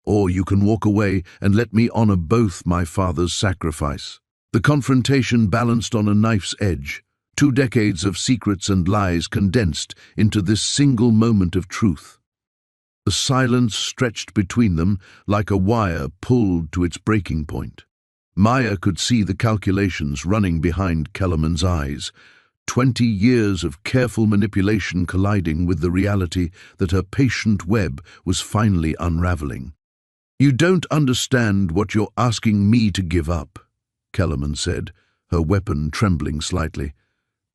Or you can walk away and let me honor both my father's sacrifice. The confrontation balanced on a knife's edge, 2 decades of secrets and lies condensed into this single moment of truth. The silence stretched between them like a wire pulled to its breaking point. Maya could see the calculations running behind Kellerman's eyes. 20 years of careful manipulation colliding with the reality that her patient web was finally unraveling. "You don't understand what you're asking me to give up," Kellerman said, her weapon trembling slightly.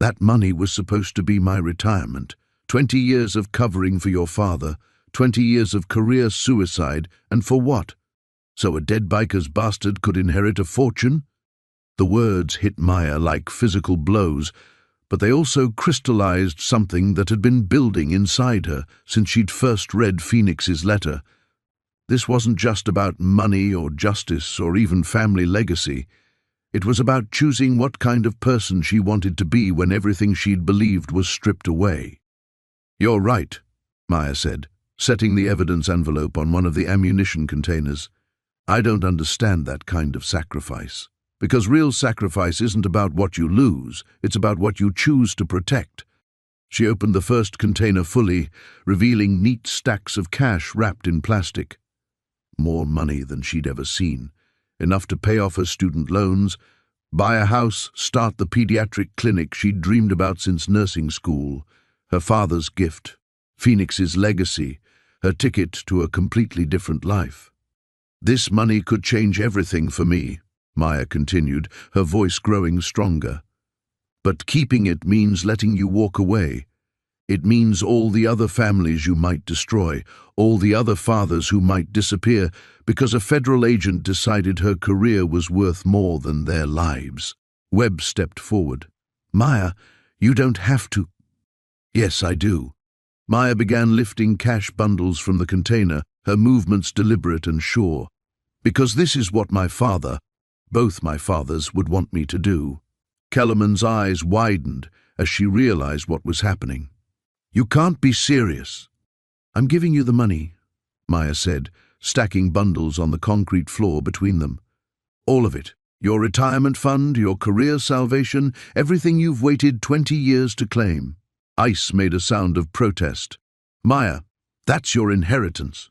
"That money was supposed to be my retirement. 20 years of covering for your father, 20 years of career suicide, and for what? So a dead biker's bastard could inherit a fortune?" The words hit Maya like physical blows, but they also crystallized something that had been building inside her since she'd first read Phoenix's letter. This wasn't just about money or justice or even family legacy. It was about choosing what kind of person she wanted to be when everything she'd believed was stripped away. "You're right," Maya said, setting the evidence envelope on one of the ammunition containers. "I don't understand that kind of sacrifice. Because real sacrifice isn't about what you lose, it's about what you choose to protect." She opened the first container fully, revealing neat stacks of cash wrapped in plastic. More money than she'd ever seen. Enough to pay off her student loans, buy a house, start the pediatric clinic she'd dreamed about since nursing school. Her father's gift, Phoenix's legacy, her ticket to a completely different life. "This money could change everything for me," Maya continued, her voice growing stronger. "But keeping it means letting you walk away. It means all the other families you might destroy, all the other fathers who might disappear because a federal agent decided her career was worth more than their lives." Webb stepped forward. "Maya, you don't have to." "Yes, I do." Maya began lifting cash bundles from the container, her movements deliberate and sure. "Because this is what my father, both my fathers, would want me to do." Kellerman's eyes widened as she realized what was happening. "You can't be serious." "I'm giving you the money," Maya said, stacking bundles on the concrete floor between them. "All of it. Your retirement fund, your career salvation, everything you've waited 20 years to claim." Ice made a sound of protest. "Maya, that's your inheritance."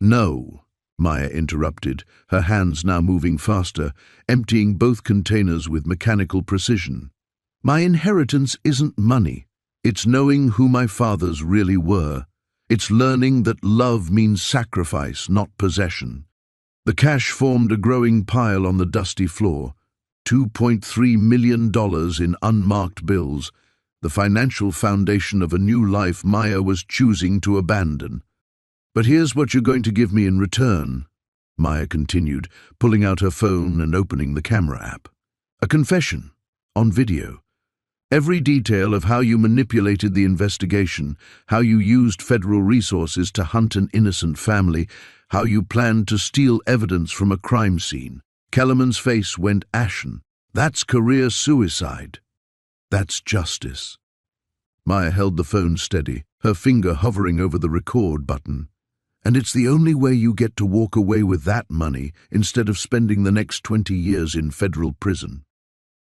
"No," Maya interrupted, her hands now moving faster, emptying both containers with mechanical precision. "My inheritance isn't money. It's knowing who my fathers really were. It's learning that love means sacrifice, not possession." The cash formed a growing pile on the dusty floor. $2.3 million in unmarked bills, the financial foundation of a new life Maya was choosing to abandon. "But here's what you're going to give me in return," Maya continued, pulling out her phone and opening the camera app. "A confession, on video. Every detail of how you manipulated the investigation, how you used federal resources to hunt an innocent family, how you planned to steal evidence from a crime scene." Kellerman's face went ashen. "That's career suicide. That's justice." Maya held the phone steady, her finger hovering over the record button. "And it's the only way you get to walk away with that money instead of spending the next 20 years in federal prison."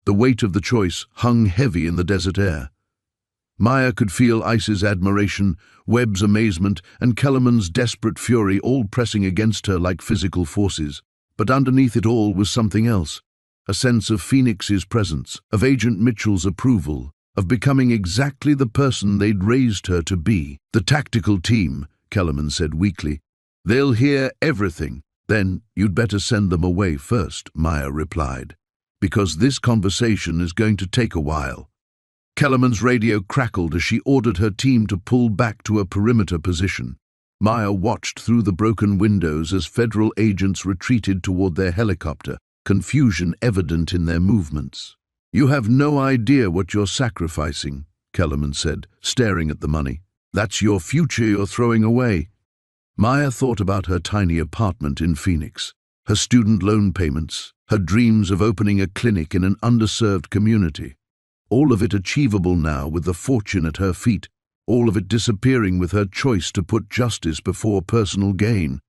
The weight of the choice hung heavy in the desert air. Maya could feel Ice's admiration, Webb's amazement, and Kellerman's desperate fury all pressing against her like physical forces. But underneath it all was something else. A sense of Phoenix's presence, of Agent Mitchell's approval, of becoming exactly the person they'd raised her to be. "The tactical team," Kellerman said weakly. "They'll hear everything." "Then you'd better send them away first," Maya replied. "Because this conversation is going to take a while." Kellerman's radio crackled as she ordered her team to pull back to a perimeter position. Maya watched through the broken windows as federal agents retreated toward their helicopter, confusion evident in their movements. "You have no idea what you're sacrificing," Kellerman said, staring at the money. "That's your future you're throwing away." Maya thought about her tiny apartment in Phoenix, her student loan payments, her dreams of opening a clinic in an underserved community. All of it achievable now with the fortune at her feet, all of it disappearing with her choice to put justice before personal gain.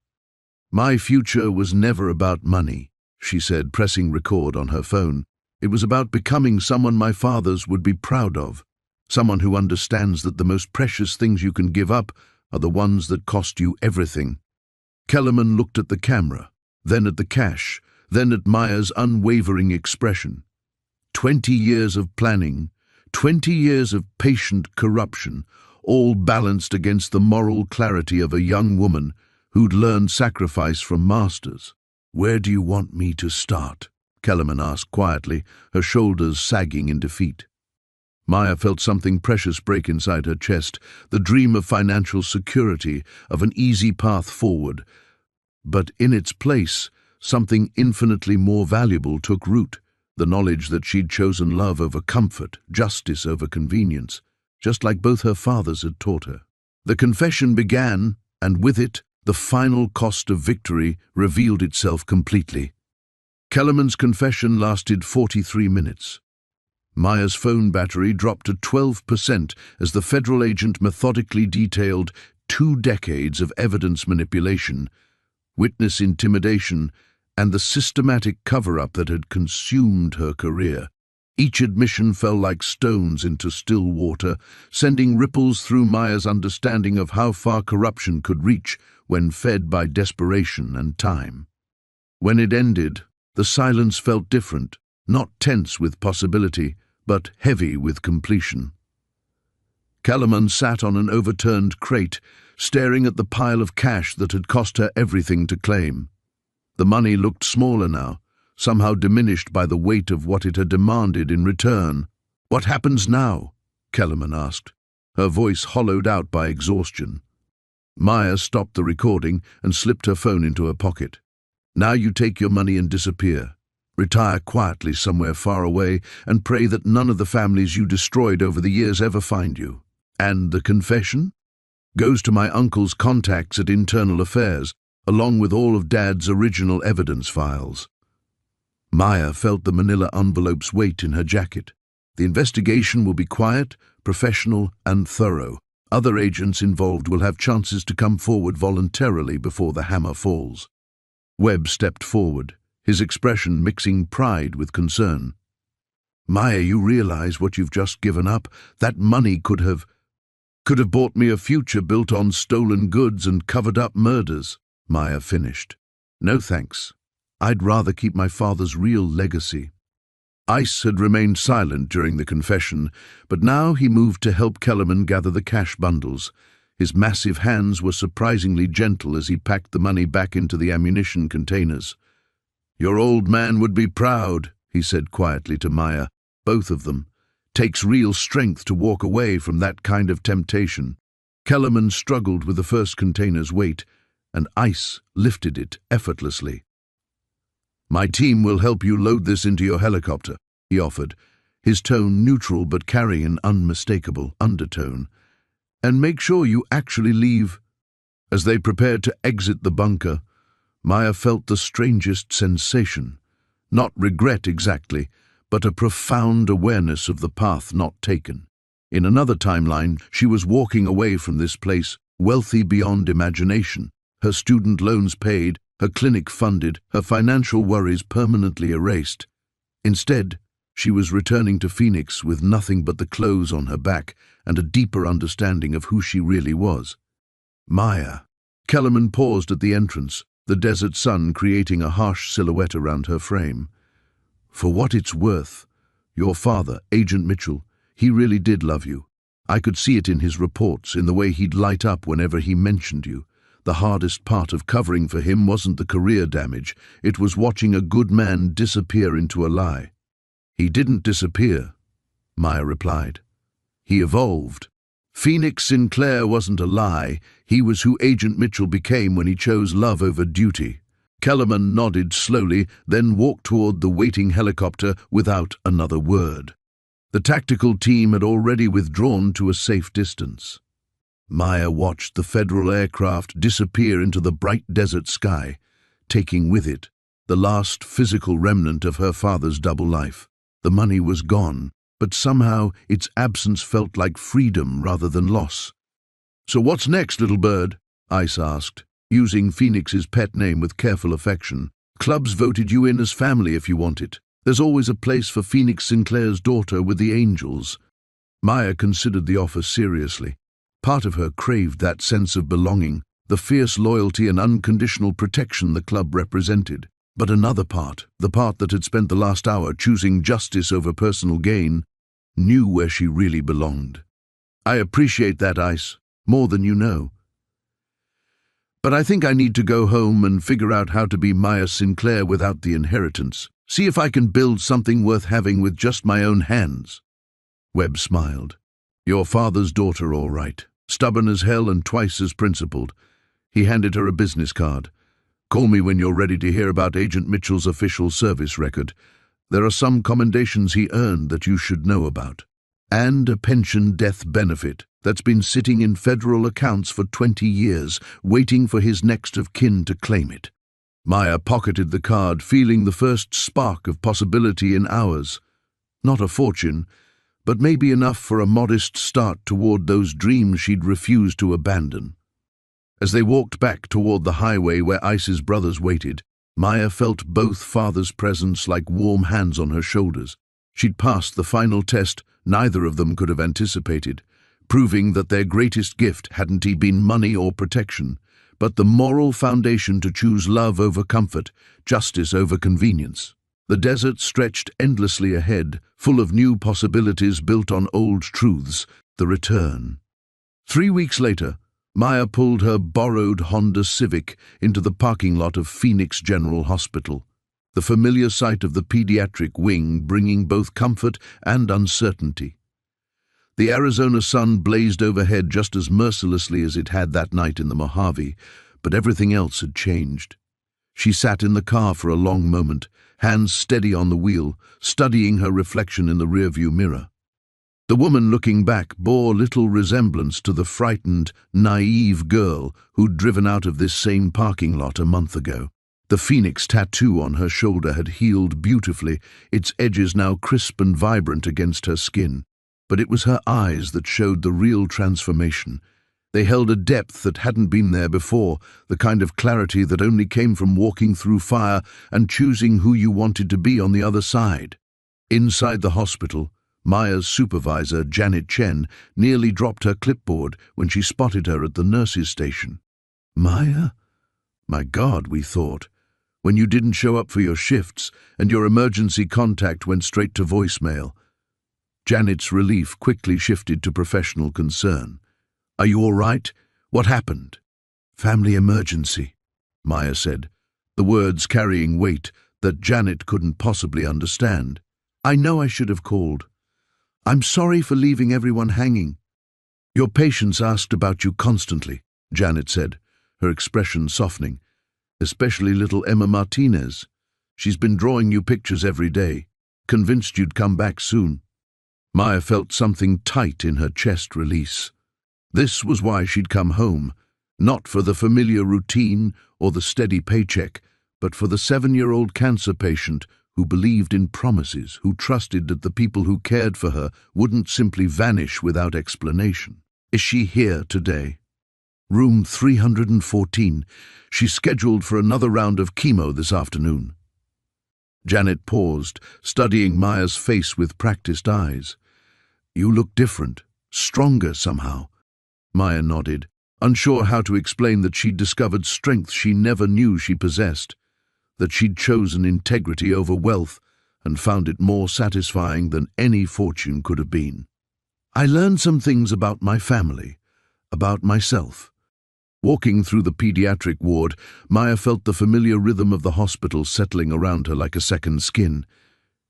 "My future was never about money," she said, pressing record on her phone. "It was about becoming someone my fathers would be proud of, someone who understands that the most precious things you can give up are the ones that cost you everything." Kellerman looked at the camera, then at the cash, then at Maya's unwavering expression. 20 years of planning, 20 years of patient corruption, all balanced against the moral clarity of a young woman who'd learned sacrifice from masters. "Where do you want me to start?" Kellerman asked quietly, her shoulders sagging in defeat. Maya felt something precious break inside her chest, the dream of financial security, of an easy path forward. But in its place, something infinitely more valuable took root, the knowledge that she'd chosen love over comfort, justice over convenience, just like both her fathers had taught her. The confession began, and with it, the final cost of victory revealed itself completely. Kellerman's confession lasted 43 minutes. Maya's phone battery dropped to 12% as the federal agent methodically detailed 2 decades of evidence manipulation, witness intimidation, and the systematic cover-up that had consumed her career. Each admission fell like stones into still water, sending ripples through Maya's understanding of how far corruption could reach when fed by desperation and time. When it ended, the silence felt different, not tense with possibility, but heavy with completion. Kellerman sat on an overturned crate, staring at the pile of cash that had cost her everything to claim. The money looked smaller now, somehow diminished by the weight of what it had demanded in return. "What happens now?" Kellerman asked, her voice hollowed out by exhaustion. Maya stopped the recording and slipped her phone into her pocket. "Now you take your money and disappear. Retire quietly somewhere far away and pray that none of the families you destroyed over the years ever find you. And the confession? Goes to my uncle's contacts at Internal Affairs, along with all of Dad's original evidence files." Maya felt the manila envelope's weight in her jacket. The investigation will be quiet, professional, and thorough. Other agents involved will have chances to come forward voluntarily before the hammer falls. Webb stepped forward, his expression mixing pride with concern. "Maya, you realize what you've just given up? That money could have bought me a future built on stolen goods and covered-up murders," Maya finished. "No thanks. I'd rather keep my father's real legacy." Ice had remained silent during the confession, but now he moved to help Kellerman gather the cash bundles. His massive hands were surprisingly gentle as he packed the money back into the ammunition containers. "Your old man would be proud," he said quietly to Maya. "Both of them. Takes real strength to walk away from that kind of temptation." Kellerman struggled with the first container's weight, and Ice lifted it effortlessly. "My team will help you load this into your helicopter," he offered, his tone neutral but carrying an unmistakable undertone. "And make sure you actually leave." As they prepared to exit the bunker, Maya felt the strangest sensation. Not regret exactly, but a profound awareness of the path not taken. In another timeline, she was walking away from this place, wealthy beyond imagination, her student loans paid, her clinic funded, her financial worries permanently erased. Instead, she was returning to Phoenix with nothing but the clothes on her back and a deeper understanding of who she really was. Maya. Kellerman paused at the entrance, the desert sun creating a harsh silhouette around her frame. "For what it's worth, your father, Agent Mitchell, he really did love you. I could see it in his reports, in the way he'd light up whenever he mentioned you. The hardest part of covering for him wasn't the career damage, it was watching a good man disappear into a lie." "He didn't disappear," Maya replied. "He evolved. Phoenix Sinclair wasn't a lie, he was who Agent Mitchell became when he chose love over duty." Kellerman nodded slowly, then walked toward the waiting helicopter without another word. The tactical team had already withdrawn to a safe distance. Maya watched the federal aircraft disappear into the bright desert sky, taking with it the last physical remnant of her father's double life. The money was gone, but somehow its absence felt like freedom rather than loss. "So what's next, little bird?" Ice asked, using Phoenix's pet name with careful affection. "Clubs voted you in as family if you want it. There's always a place for Phoenix Sinclair's daughter with the angels." Maya considered the offer seriously. Part of her craved that sense of belonging, the fierce loyalty and unconditional protection the club represented. But another part, the part that had spent the last hour choosing justice over personal gain, knew where she really belonged. I appreciate that, Ice, more than you know. But I think I need to go home and figure out how to be Maya Sinclair without the inheritance. See if I can build something worth having with just my own hands. Webb smiled. Your father's daughter, all right. Stubborn as hell and twice as principled. He handed her a business card. Call me when you're ready to hear about Agent Mitchell's official service record. There are some commendations he earned that you should know about. And a pension death benefit that's been sitting in federal accounts for 20 years, waiting for his next of kin to claim it. Maya pocketed the card, feeling the first spark of possibility in hours. Not a fortune, but maybe enough for a modest start toward those dreams she'd refused to abandon. As they walked back toward the highway where Ice's brothers waited, Maya felt both fathers' presence like warm hands on her shoulders. She'd passed the final test neither of them could have anticipated, proving that their greatest gift hadn't been money or protection, but the moral foundation to choose love over comfort, justice over convenience. The desert stretched endlessly ahead, full of new possibilities built on old truths, the return. 3 weeks later, Maya pulled her borrowed Honda Civic into the parking lot of Phoenix General Hospital, the familiar sight of the pediatric wing bringing both comfort and uncertainty. The Arizona sun blazed overhead just as mercilessly as it had that night in the Mojave, but everything else had changed. She sat in the car for a long moment, hands steady on the wheel, studying her reflection in the rearview mirror. The woman looking back bore little resemblance to the frightened, naive girl who'd driven out of this same parking lot a month ago. The phoenix tattoo on her shoulder had healed beautifully, its edges now crisp and vibrant against her skin. But it was her eyes that showed the real transformation. They held a depth that hadn't been there before, the kind of clarity that only came from walking through fire and choosing who you wanted to be on the other side. Inside the hospital, Maya's supervisor, Janet Chen, nearly dropped her clipboard when she spotted her at the nurse's station. Maya? My God, we thought. When you didn't show up for your shifts and your emergency contact went straight to voicemail. Janet's relief quickly shifted to professional concern. Are you all right? What happened? Family emergency, Maya said, the words carrying weight that Janet couldn't possibly understand. I know I should have called. I'm sorry for leaving everyone hanging. Your patients asked about you constantly, Janet said, her expression softening. Especially little Emma Martinez. She's been drawing you pictures every day, convinced you'd come back soon. Maya felt something tight in her chest release. This was why she'd come home, not for the familiar routine or the steady paycheck, but for the 7-year-old cancer patient who believed in promises, who trusted that the people who cared for her wouldn't simply vanish without explanation. Is she here today? Room 314. She's scheduled for another round of chemo this afternoon. Janet paused, studying Maya's face with practiced eyes. You look different, stronger somehow. Maya nodded, unsure how to explain that she'd discovered strength she never knew she possessed, that she'd chosen integrity over wealth and found it more satisfying than any fortune could have been. I learned some things about my family, about myself. Walking through the pediatric ward, Maya felt the familiar rhythm of the hospital settling around her like a second skin.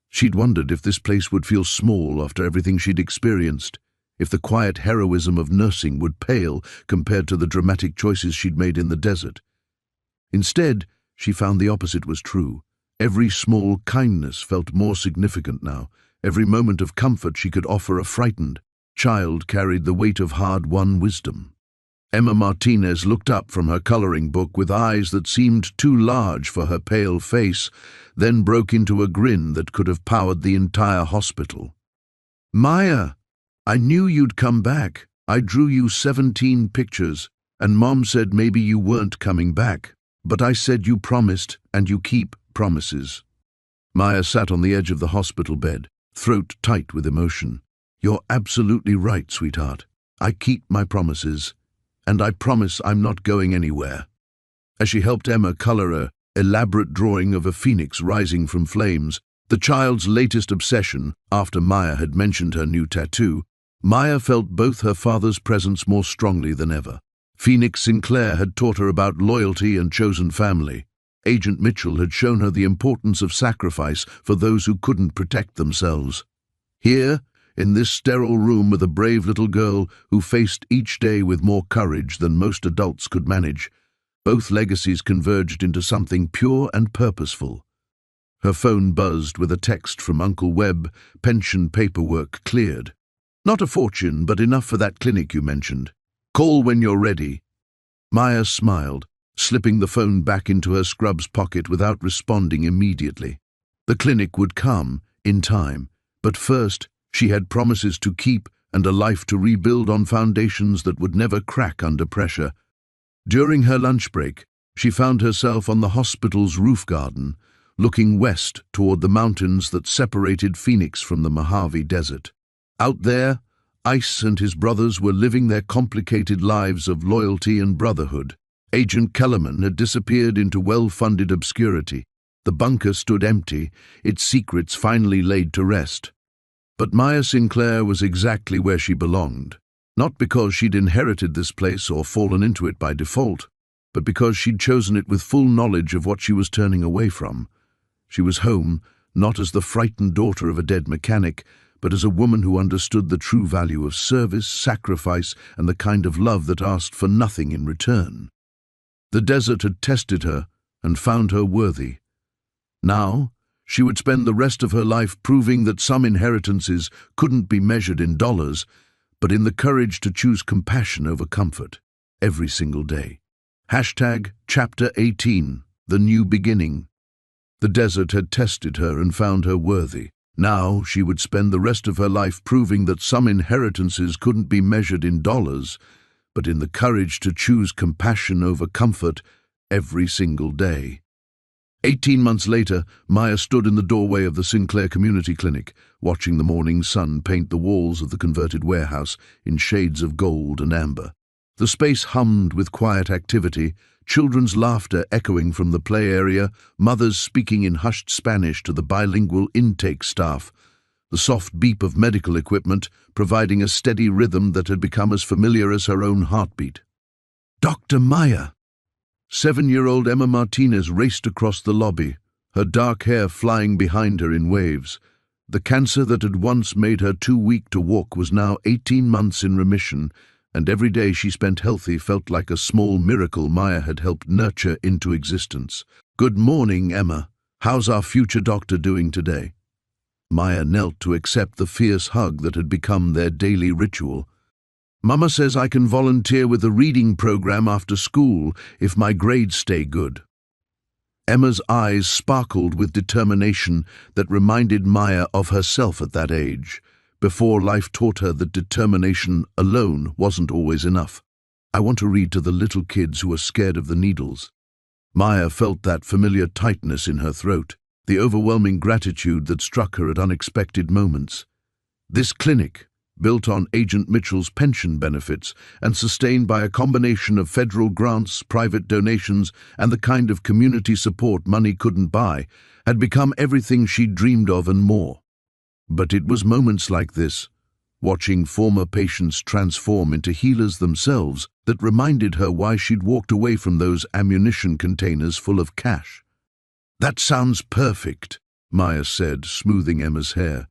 She'd wondered if this place would feel small after everything she'd experienced, if the quiet heroism of nursing would pale compared to the dramatic choices she'd made in the desert. Instead, she found the opposite was true. Every small kindness felt more significant now. Every moment of comfort she could offer a frightened child carried the weight of hard-won wisdom. Emma Martinez looked up from her coloring book with eyes that seemed too large for her pale face, then broke into a grin that could have powered the entire hospital. Maya, I knew you'd come back. I drew you 17 pictures, and Mom said maybe you weren't coming back. But I said you promised, and you keep promises. Maya sat on the edge of the hospital bed, throat tight with emotion. You're absolutely right, sweetheart. I keep my promises. And I promise I'm not going anywhere. As she helped Emma color elaborate drawing of a phoenix rising from flames, the child's latest obsession. After Maya had mentioned her new tattoo, Maya felt both her father's presence more strongly than ever. Phoenix Sinclair had taught her about loyalty and chosen family. Agent Mitchell had shown her the importance of sacrifice for those who couldn't protect themselves. Here, in this sterile room with a brave little girl who faced each day with more courage than most adults could manage, both legacies converged into something pure and purposeful. Her phone buzzed with a text from Uncle Webb. Pension paperwork cleared. Not a fortune, but enough for that clinic you mentioned. Call when you're ready. Maya smiled, slipping the phone back into her scrub's pocket without responding immediately. The clinic would come, in time, but first she had promises to keep and a life to rebuild on foundations that would never crack under pressure. During her lunch break, she found herself on the hospital's roof garden, looking west toward the mountains that separated Phoenix from the Mojave Desert. Out there, Ice and his brothers were living their complicated lives of loyalty and brotherhood. Agent Kellerman had disappeared into well-funded obscurity. The bunker stood empty, its secrets finally laid to rest. But Maya Sinclair was exactly where she belonged, not because she'd inherited this place or fallen into it by default, but because she'd chosen it with full knowledge of what she was turning away from. She was home, not as the frightened daughter of a dead mechanic, but as a woman who understood the true value of service, sacrifice, and the kind of love that asked for nothing in return. The desert had tested her and found her worthy. Now, she would spend the rest of her life proving that some inheritances couldn't be measured in dollars, but in the courage to choose compassion over comfort, every single day. Chapter 18, The New Beginning. The desert had tested her and found her worthy. Now she would spend the rest of her life proving that some inheritances couldn't be measured in dollars, but in the courage to choose compassion over comfort every single day. 18 months later, Maya stood in the doorway of the Sinclair Community Clinic, watching the morning sun paint the walls of the converted warehouse in shades of gold and amber. The space hummed with quiet activity, children's laughter echoing from the play area, mothers speaking in hushed Spanish to the bilingual intake staff, the soft beep of medical equipment providing a steady rhythm that had become as familiar as her own heartbeat. Dr. Maya! 7-year-old Emma Martinez raced across the lobby, her dark hair flying behind her in waves. The cancer that had once made her too weak to walk was now 18 months in remission, and every day she spent healthy felt like a small miracle Maya had helped nurture into existence. Good morning, Emma. How's our future doctor doing today? Maya knelt to accept the fierce hug that had become their daily ritual. Mama says I can volunteer with the reading program after school if my grades stay good. Emma's eyes sparkled with determination that reminded Maya of herself at that age, before life taught her that determination alone wasn't always enough. I want to read to the little kids who are scared of the needles. Maya felt that familiar tightness in her throat, the overwhelming gratitude that struck her at unexpected moments. This clinic, built on Agent Mitchell's pension benefits and sustained by a combination of federal grants, private donations, and the kind of community support money couldn't buy, had become everything she'd dreamed of and more. But it was moments like this, watching former patients transform into healers themselves, that reminded her why she'd walked away from those ammunition containers full of cash. That sounds perfect, Maya said, smoothing Emma's hair.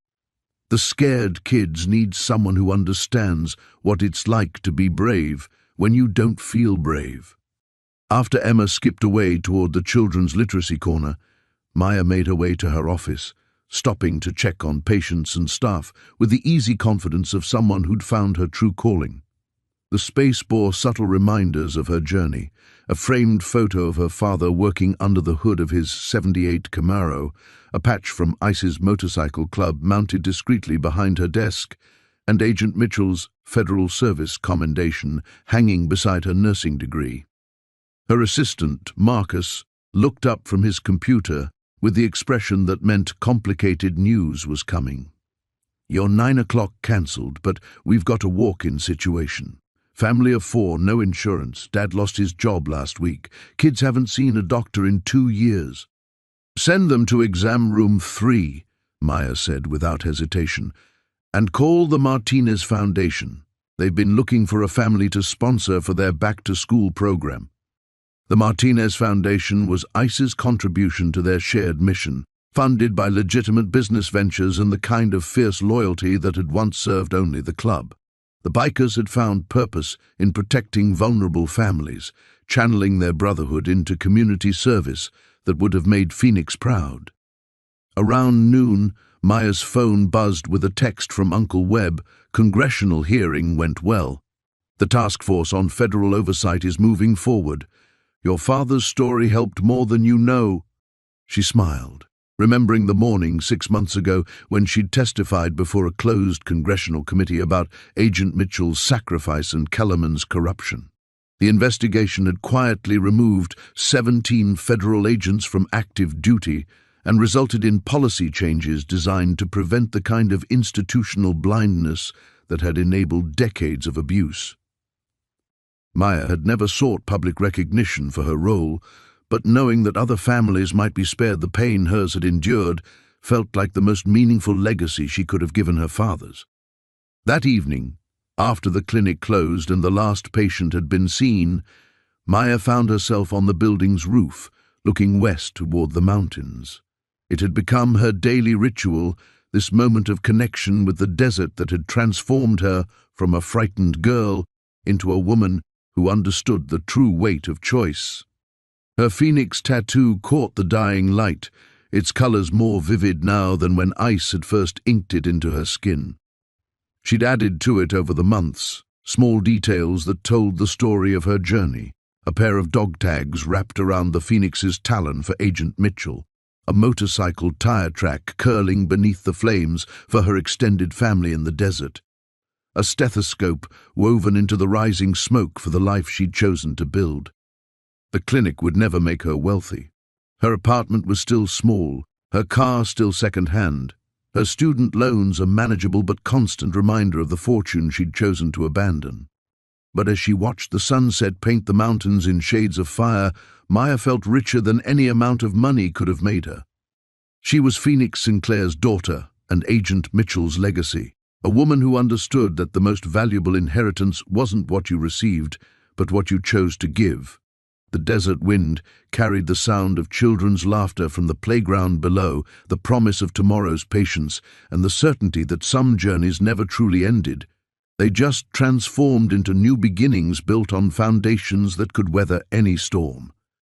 The scared kids need someone who understands what it's like to be brave when you don't feel brave. After Emma skipped away toward the children's literacy corner, Maya made her way to her office, stopping to check on patients and staff with the easy confidence of someone who'd found her true calling. The space bore subtle reminders of her journey, a framed photo of her father working under the hood of his '78 Camaro, a patch from ICE's motorcycle club mounted discreetly behind her desk, and Agent Mitchell's Federal Service commendation hanging beside her nursing degree. Her assistant, Marcus, looked up from his computer with the expression that meant complicated news was coming. Your 9 o'clock cancelled, but we've got a walk-in situation. Family of 4, no insurance. Dad lost his job last week. Kids haven't seen a doctor in 2 years. Send them to exam room 3, Maya said without hesitation, and call the Martinez Foundation. They've been looking for a family to sponsor for their back-to-school program. The Martinez Foundation was ICE's contribution to their shared mission, funded by legitimate business ventures and the kind of fierce loyalty that had once served only the club. The bikers had found purpose in protecting vulnerable families, channeling their brotherhood into community service that would have made Phoenix proud. Around noon, Maya's phone buzzed with a text from Uncle Webb. Congressional hearing went well. The task force on federal oversight is moving forward. Your father's story helped more than you know. She smiled, remembering the morning 6 months ago when she'd testified before a closed congressional committee about Agent Mitchell's sacrifice and Kellerman's corruption. The investigation had quietly removed 17 federal agents from active duty and resulted in policy changes designed to prevent the kind of institutional blindness that had enabled decades of abuse. Maya had never sought public recognition for her role, but knowing that other families might be spared the pain hers had endured felt like the most meaningful legacy she could have given her father's. That evening, after the clinic closed and the last patient had been seen, Maya found herself on the building's roof, looking west toward the mountains. It had become her daily ritual, this moment of connection with the desert that had transformed her from a frightened girl into a woman who understood the true weight of choice. Her phoenix tattoo caught the dying light, its colors more vivid now than when ice had first inked it into her skin. She'd added to it over the months, small details that told the story of her journey. A pair of dog tags wrapped around the phoenix's talon for Agent Mitchell, a motorcycle tire track curling beneath the flames for her extended family in the desert, a stethoscope woven into the rising smoke for the life she'd chosen to build. The clinic would never make her wealthy. Her apartment was still small, her car still second-hand, her student loans a manageable but constant reminder of the fortune she'd chosen to abandon. But as she watched the sunset paint the mountains in shades of fire, Maya felt richer than any amount of money could have made her. She was Phoenix Sinclair's daughter and Agent Mitchell's legacy, a woman who understood that the most valuable inheritance wasn't what you received, but what you chose to give. The desert wind carried the sound of children's laughter from the playground below, the promise of tomorrow's patience, and the certainty that some journeys never truly ended. They just transformed into new beginnings built on foundations that could weather any storm.